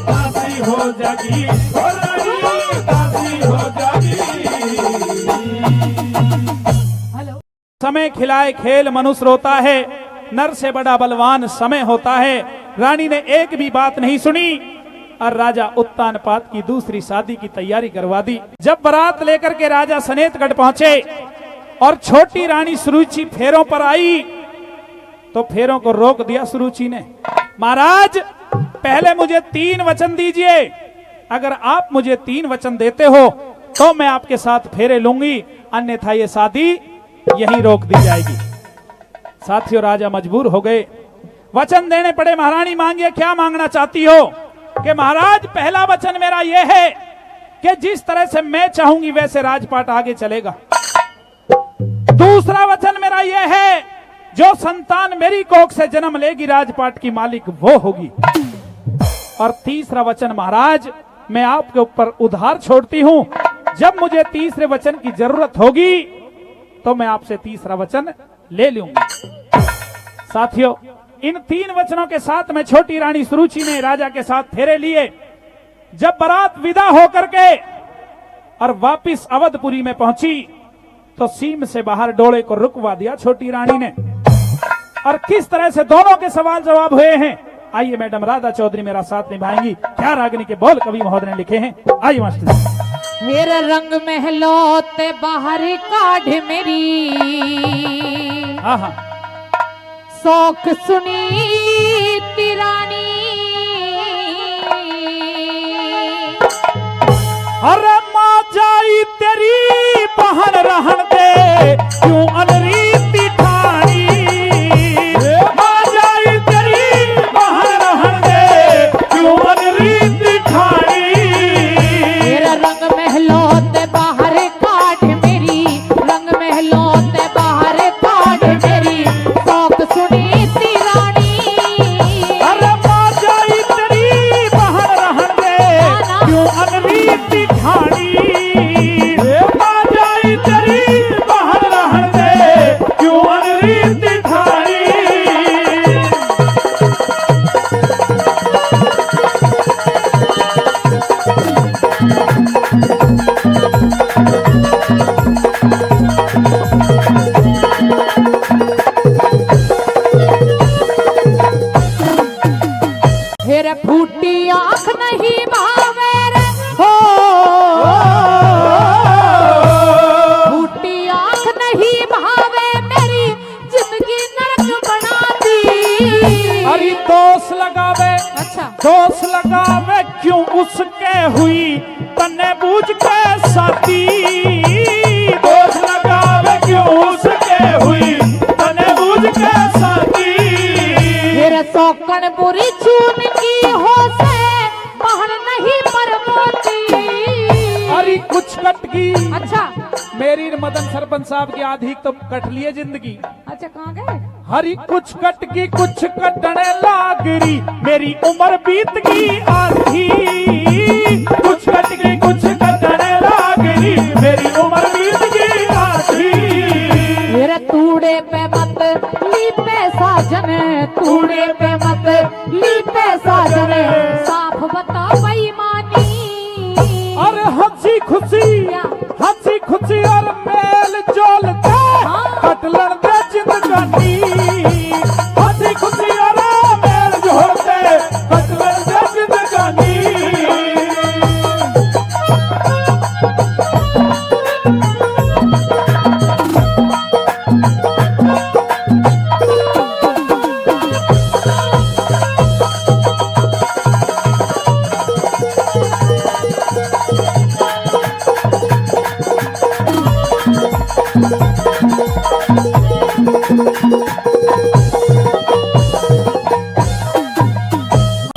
काशी हो जगी, हो रानी काशी हो जगी। समय खिलाए खेल मनुष्य रोता है, नर से बड़ा बलवान समय होता है। रानी ने एक भी बात नहीं सुनी और राजा उत्तानपाद की दूसरी शादी की तैयारी करवा दी। जब बारात लेकर के राजा सनेतगढ़ पहुंचे और छोटी रानी सुरुचि फेरों पर आई तो फेरों को रोक दिया सुरुचि ने। महाराज पहले मुझे 3 वचन दीजिए, अगर आप मुझे 3 वचन देते हो तो मैं आपके साथ फेरे लूंगी, अन्यथा ये शादी यहीं रोक दी जाएगी। साथियों राजा मजबूर हो गए, वचन देने पड़े। महारानी मांगिए, क्या मांगना चाहती हो? कि महाराज पहला वचन मेरा यह है कि जिस तरह से मैं चाहूंगी वैसे राजपाट आगे चलेगा। दूसरा वचन मेरा यह है, जो संतान मेरी कोख से जन्म लेगी राजपाट की मालिक वो होगी। और तीसरा वचन महाराज मैं आपके ऊपर उधार छोड़ती हूं, जब मुझे तीसरे वचन की जरूरत होगी तो मैं आपसे तीसरा वचन ले लूंगी। साथियों इन 3 वचनों के साथ में छोटी रानी सुरुचि ने राजा के साथ फेरे लिए। जब बारात विदा होकर के और वापिस अवधपुरी में पहुंची तो सीम से बाहर डोले को रुकवा दिया छोटी रानी ने। और किस तरह से दोनों के सवाल जवाब हुए हैं, आइए मैडम राधा चौधरी मेरा साथ निभाएंगी। क्या रागनी के बोल कवि महोदय ने लिखे हैं, आइए मास्टर जी। मेरा रंग महलोते बाहर काढ़ मेरी, हाँ शौक सुनी तिरानी। अरे माँ जाई तेरी बहन रहन दे, क्यों अनरीति ठानी। माँ जाई तेरी बहन रहन दे, क्यों अनरीति ठानी। मेरा रंग महलोते बाहर काढ़ मेरी, रंग महलोते बाहर काढ़ मेरी, शौक सुनी तिरानी। अरे माँ जाई तेरी बहन रहन दे, क्यों अनरीति ठानी। माँ जाई तेरी बहन रहन दे, क्यों अनरीति ठानी। फिर फूटी आंख नहीं भावे रे हो, फूटी आंख नहीं भावे मेरी जिंदगी नरक बना दी। अरे दोष लगावे, अच्छा दोष लगावे क्यों उसके हुई तन्ने बूझ के साथी। दोष लगावे क्यों उसके हुई तन्ने बूझ के साथी। फिर सौकन बुरी चून की हो से महर नहीं पर मोती। अरे कुछ कट की, अच्छा मेरी मदन सरपंच साहब की आधी तो कट लिए जिंदगी। अच्छा कहाँ गए? हरी कुछ कट की कुछ कटने लागरी, मेरी उम्र बीत गई आधी। कुछ कट की कुछ कटने लागरी, मेरी उम्र बीत गई आधी। मेरे तूड़े पे मत लीपे साजन, तूड़े पे मत लीपे साजन, साफ बता बेईमानी। अरे हंसी खुशी और मेल जोल दे, कटलन दे जिंदगानी। हंसी खुशी और मेल जोल दे, कटलन दे जिंदगानी।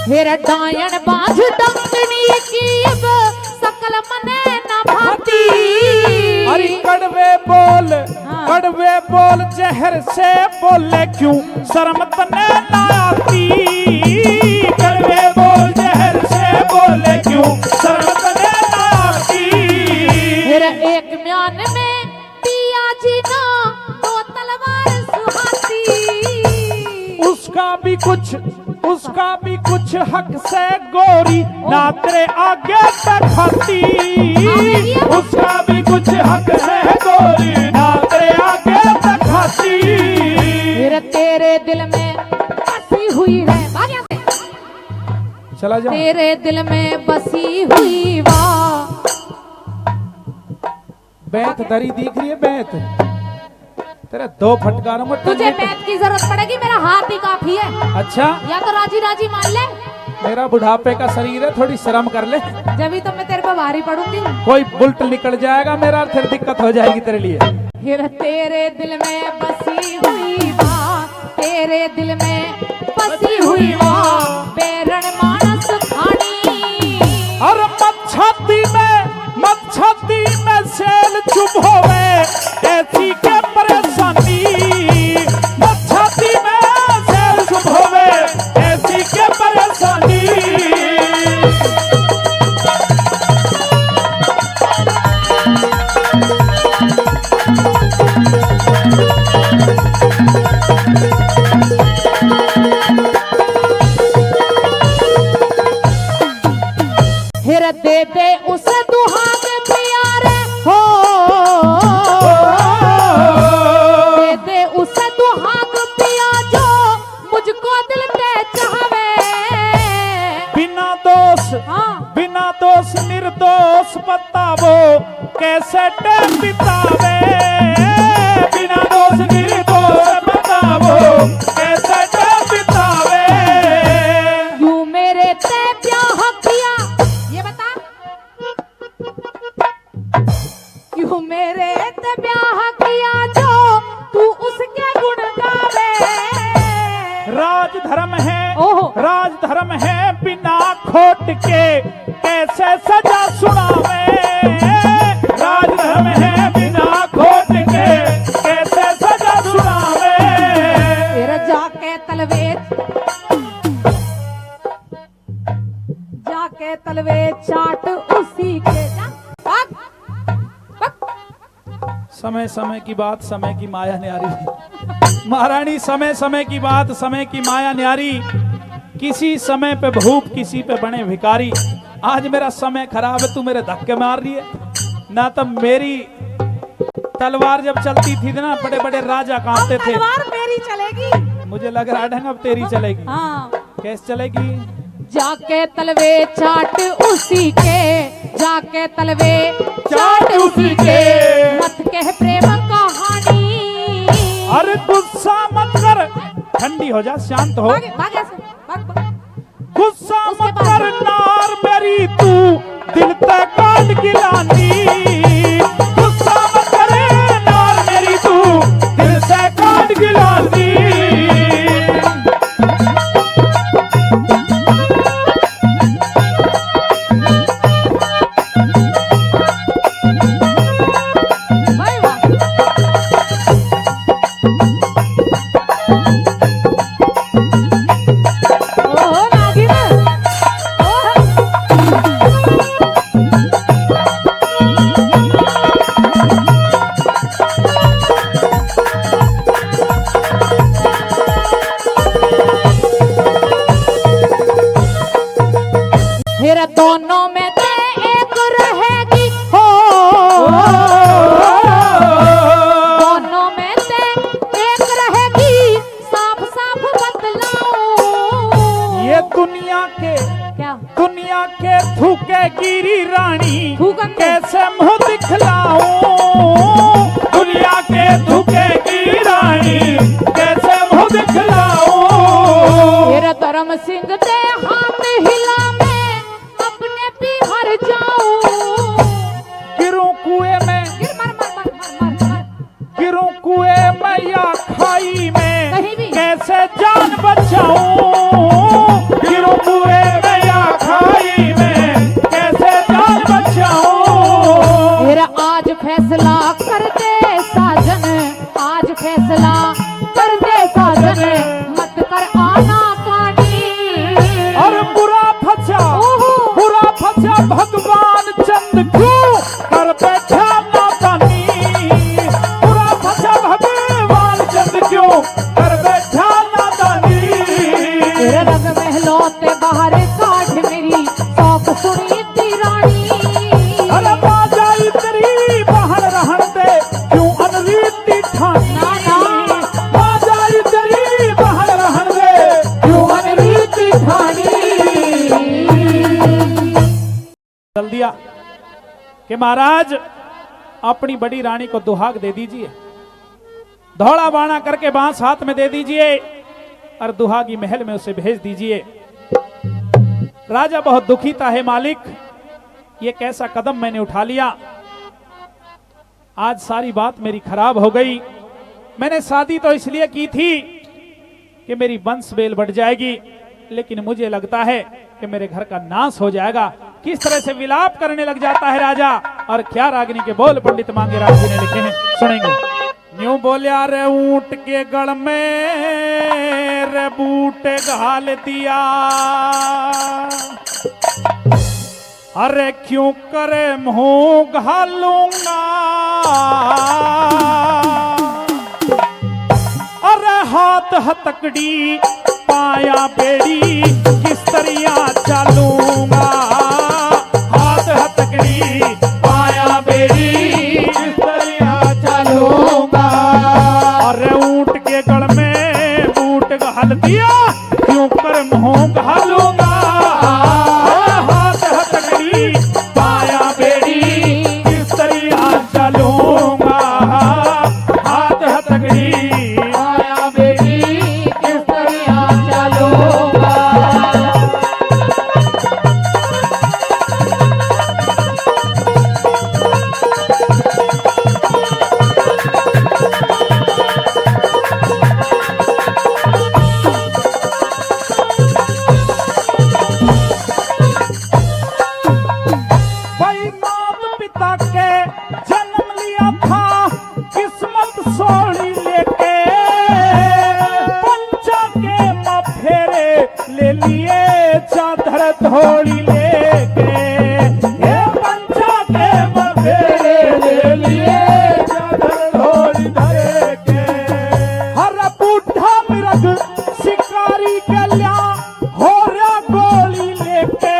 हेरा डायन बाज डंगनी की अब सकल मने न भाती। अरे कड़वे बोल जहर से बोले क्यों शर्म तने ना आती। कड़वे बोल जहर से बोले क्यों शर्म तने ना आती। हेरा एक म्यान में पिया जी ना दो तलवार सुहाती। उसका भी कुछ हक से गोरी ना तेरे आगे तखाती। उसका भी कुछ हक से गोरी ना तेरे आगे तखाती। फिर तेरे दिल में बसी हुई है, भाग यहाँ से। चला जा। तेरे दिल में बसी हुई वाह। बैत दरी दिख रही है, बैत तेरे दो फटकारों में तुझे बैत की जरूरत पड़ेगी, मेरा हाथ ही काफी है। अच्छा, या तो राजी राजी मान ले। मेरा बुढ़ापे का शरीर है, थोड़ी शर्म कर ले। जब ही तो मैं तेरे पे भारी पड़ूंगी। कोई बुल्ट निकल जाएगा मेरा, फिर दिक्कत हो जाएगी तेरे लिए। फिर तेरे दिल में बसी हुई बात, तेरे दिल में बसी हुई बात, बेरण मानस खानी। और मच्छती में सेल चुभ होवे, ऐसी के परेशानी। मच्छती में सेल चुभ होवे, ऐसी के परेशानी। फिर दे दे उसे दुहाग प्यारे हो, दे दे उसे दुहाग पिया जो मुझको दिल पे चाहवे। बिना दोष निर्दोष बतावो कैसे टाइम बितावे। बिना दोष निर्दोष बतावो कैसे टाइम बितावे। क्यों मेरे ते ब्याह किया, ये बता। क्यों मेरे ते ब्याह किया जो तू उसके गुण गावे। राजधर्म है बिना खोट के कैसे सजा सुनावे। राजधर्म है बिना खोट के कैसे सजा सुनावे। फिर जाके तलवे चाट उसी के जा। समय समय की बात, समय की माया न्यारी। महारानी समय समय की बात, समय की माया न्यारी। किसी समय पे भूप, किसी पे बने भिखारी। आज मेरा समय खराब है, तू मेरे धक्के मार रही है ना। तब मेरी तलवार जब चलती थी ना, बड़े बड़े राजा कांपते थे। तलवार मेरी चलेगी, मुझे लग रहा है अब तेरी चलेगी। हाँ। कैसे चलेगी? जाके तलवे चाट उसी के, जाके तलवे चाट उसी के, मत कह प्रेम कहानी। अरे गुस्सा मत कर, ठंडी हो जा, शांत हो। भाग ऐसे, भाग। गुस्सा मत कर नार मेरी, तू दिल तक काट गिलानी। गुस्सा मत कर नार मेरी, तू दिल से काट गिलानी। दोनों में से एक रहेगी हो, दोनों में से एक रहेगी, साफ साफ बतलाओ। ये दुनिया के क्या थूके गिरी रानी थूकन के? कैसे मुंह दिखलाऊं, दुनिया के थूके गिरी रानी कैसे मुंह दिखलाऊं। तेरा धर्म सिंह दे हाथ हिला मैं अपने भी हर जाऊं। गिरूं कुएं में, गिर मर मर मर मर मर मर। गिरूं कुएं में या खाई में कहीं भी। कैसे जान बचाऊं, गिरूं कुएं में या खाई में कैसे जान बचाऊं। तेरा आज फैसला कर दे साजन, आज फैसला कर दे साजन, मत कर आना कानी। और बुरा फंसा भगवान चंद क्यों कर बैठा नादानी, बुरा फंसा भगवान चंद क्यों कर बैठा नादानी। तेरे रंग महलों ते बाहर काट मेरी शौक सुनी ती रानी। अरे बाजाई तेरी बहन रहन दे क्यों अनरीति ठानी, ना, ना। बाजाई तेरी बहन रहन दे क्यों अनरीति ठानी। चल दिया कि महाराज अपनी बड़ी रानी को दुहाग दे दीजिए, धौड़ा बाणा करके बांस हाथ में दे दीजिए और दुहागी महल में उसे भेज दीजिए। राजा बहुत दुखी था, हे मालिक ये कैसा कदम मैंने उठा लिया, आज सारी बात मेरी खराब हो गई। मैंने शादी तो इसलिए की थी कि मेरी वंश बेल बढ़ जाएगी, लेकिन मुझे लगता है कि मेरे घर का नाश हो जाएगा। किस तरह से विलाप करने लग जाता है राजा, और क्या रागिनी के बोल पंडित मांगे राज जी ने लिखे हैं, सुनेंगे। यूं बोलिया रे ऊंट के गढ़ में रे बूट घाल दिया, अरे क्यों करे मुंह घालूंगा, अरे हाथ हथकड़ी पाया बेड़ी किस तरिया चलूंगा, हाथ हथकड़ी पाया बेड़ी किस तरिया चलूंगा। अरे ऊंट के गढ़ में बूट घाल दिया क्यों कर मुंह घालूंगा, हाथ हथकड़ी पाया बेड़ी किस तरिया चलूंगा, हाथ हथकड़ी पाया बेड़ी किस तरिया चलूंगा। भाई मात पिता के जन्म लिया था किस्मत सोड़ी लेके, पंचा के माँ फेरे ले लिए चादर धोड़ी लेके, ये पंचा के माँ फेरे ले लिए चादर धोड़ी लेके। हर बूढ़ा मृग शिकारी के लिया हो रहा गोली लेके,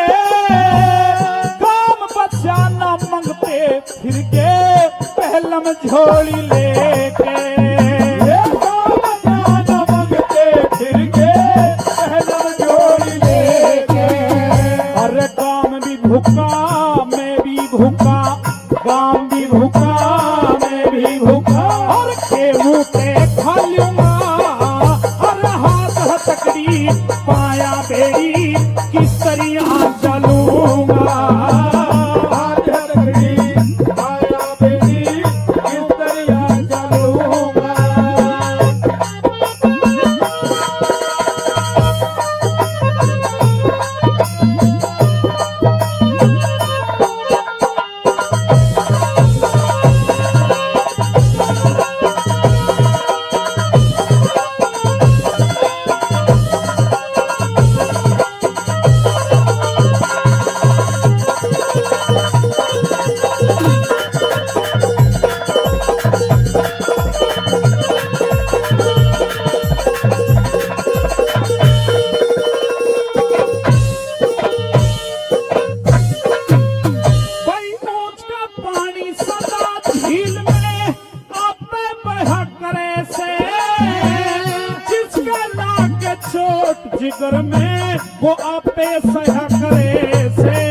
काम बचाना मंगते फिर के पहलम झोली लेके, काम बचाना मंगते फिर के पहलम झोली लेके। अरे काम भी भूखा मैं भी भूखा, काम भी भूखा मैं भी भूखा, और केहू के खा लूंगा, अरे हाथ हथकड़ी पाया बेड़ी किस तरिया चलूंगा, हाथ हथकड़ी पाया बेड़ी किस तरिया चलूंगा। चोट जिगर में वो आपे सहा करे से।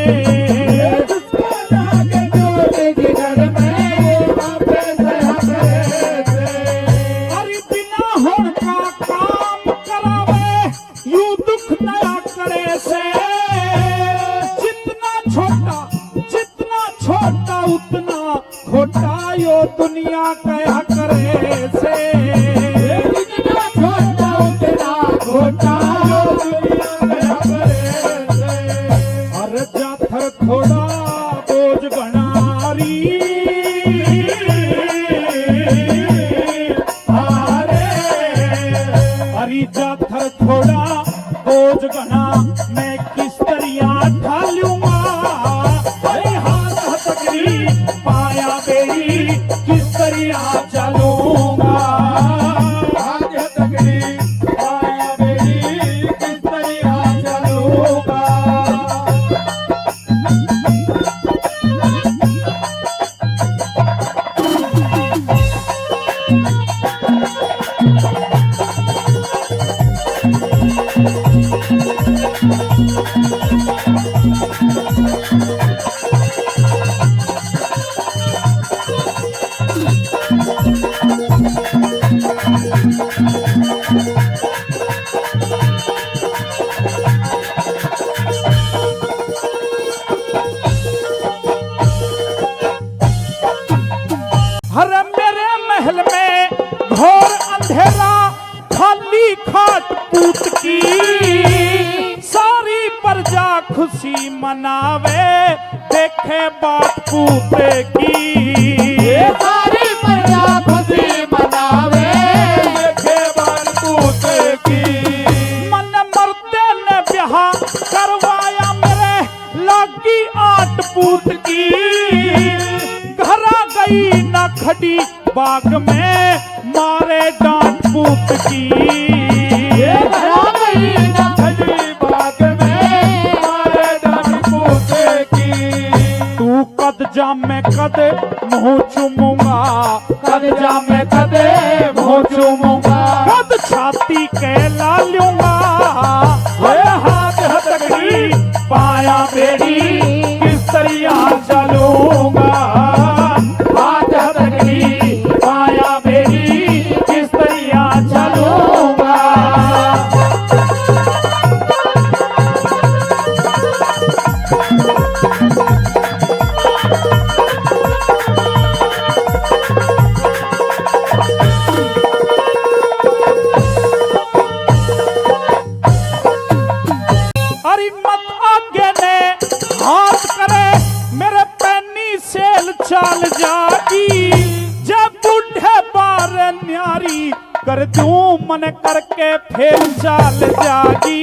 जिसको लागे चोट जिगर में वो आपे सहा करे से। अरे बिना होड़ का काम करावे यू दुख नया करे से। जितना छोटा उतना खोटा यो दुनिया कया करे से। जितना छोटा उतना खोटा यो दुनिया कया करे से। अरे जाथर थोड़ा बोझ गणारी अरे जाथर थोड़ा बोझ गणा मैं किस तरिया ढालूंगा। अरे हाथ हथकड़ी पाया बेड़ी किस तरिया चलूंगा। हाथ हथकड़ी पाया बेड़ी किस तरिया चलूंगा। हर मेरे महल में घोर अंधेरा खाली खाट पूत की। सारी प्रजा खुशी मनावे देखे बात पूत की। सारी प्रजा खुशी मनावे देखे बात पूत की। मन मरते ने ब्याह करवाया मेरे लागी आट पूत की। घरा गई न खड़ी बाग में मारे डांट पूत की। घरा गई न खड़ी बाग में मारे डांट पूत की। तू कद जा मैं कद मुँह चूमूंगा। कद जा मैं कदे मुँह चूमूंगा। कद छाती के ला लूंगा। हाथ हथकड़ी पाया बेड़ी किस तरिया चलूंगा। हाथ हथकड़ी पाया बेड़ी किस तरिया चलूंगा। अरे मत आगे ने हाथ करे मेरे पैनी सेल चाल जागी। जब बूढ़े बार न्यारी कर दूं मन करके फेल चाल जागी।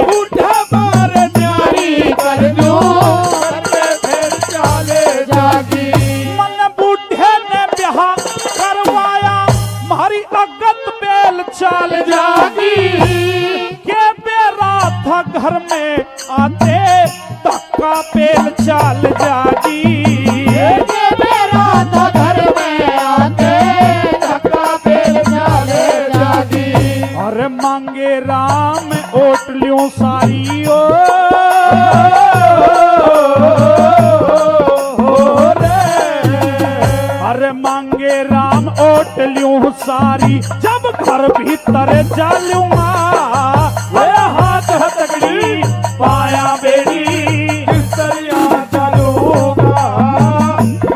बूढ़ा बार न्यारी कर दूं करके फिर चाले जागी। मन बूढ़े ने ब्याह करवाया मारी अगत बेल चाल जागी। के बेरा था घर में आते धक्का पेल चाल जागी। के बेरा था घर में आते धक्का पेल चाले जागी। अरे मांगे राम ओट ल्यूं सारी ओ अरे मांगे राम ओट ल्यूं सारी जब घर भीतर जालूंगा। हाथ हथकड़ी पाया बेड़ी किस तरिया चलूंगा।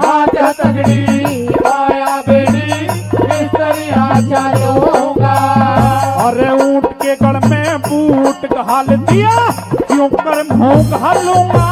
हाथ हथकड़ी पाया बेड़ी किस तरिया चलूंगा। अरे ऊंट के गड़ में बूट घाल दिया क्यों कर मुंह घालूंगा।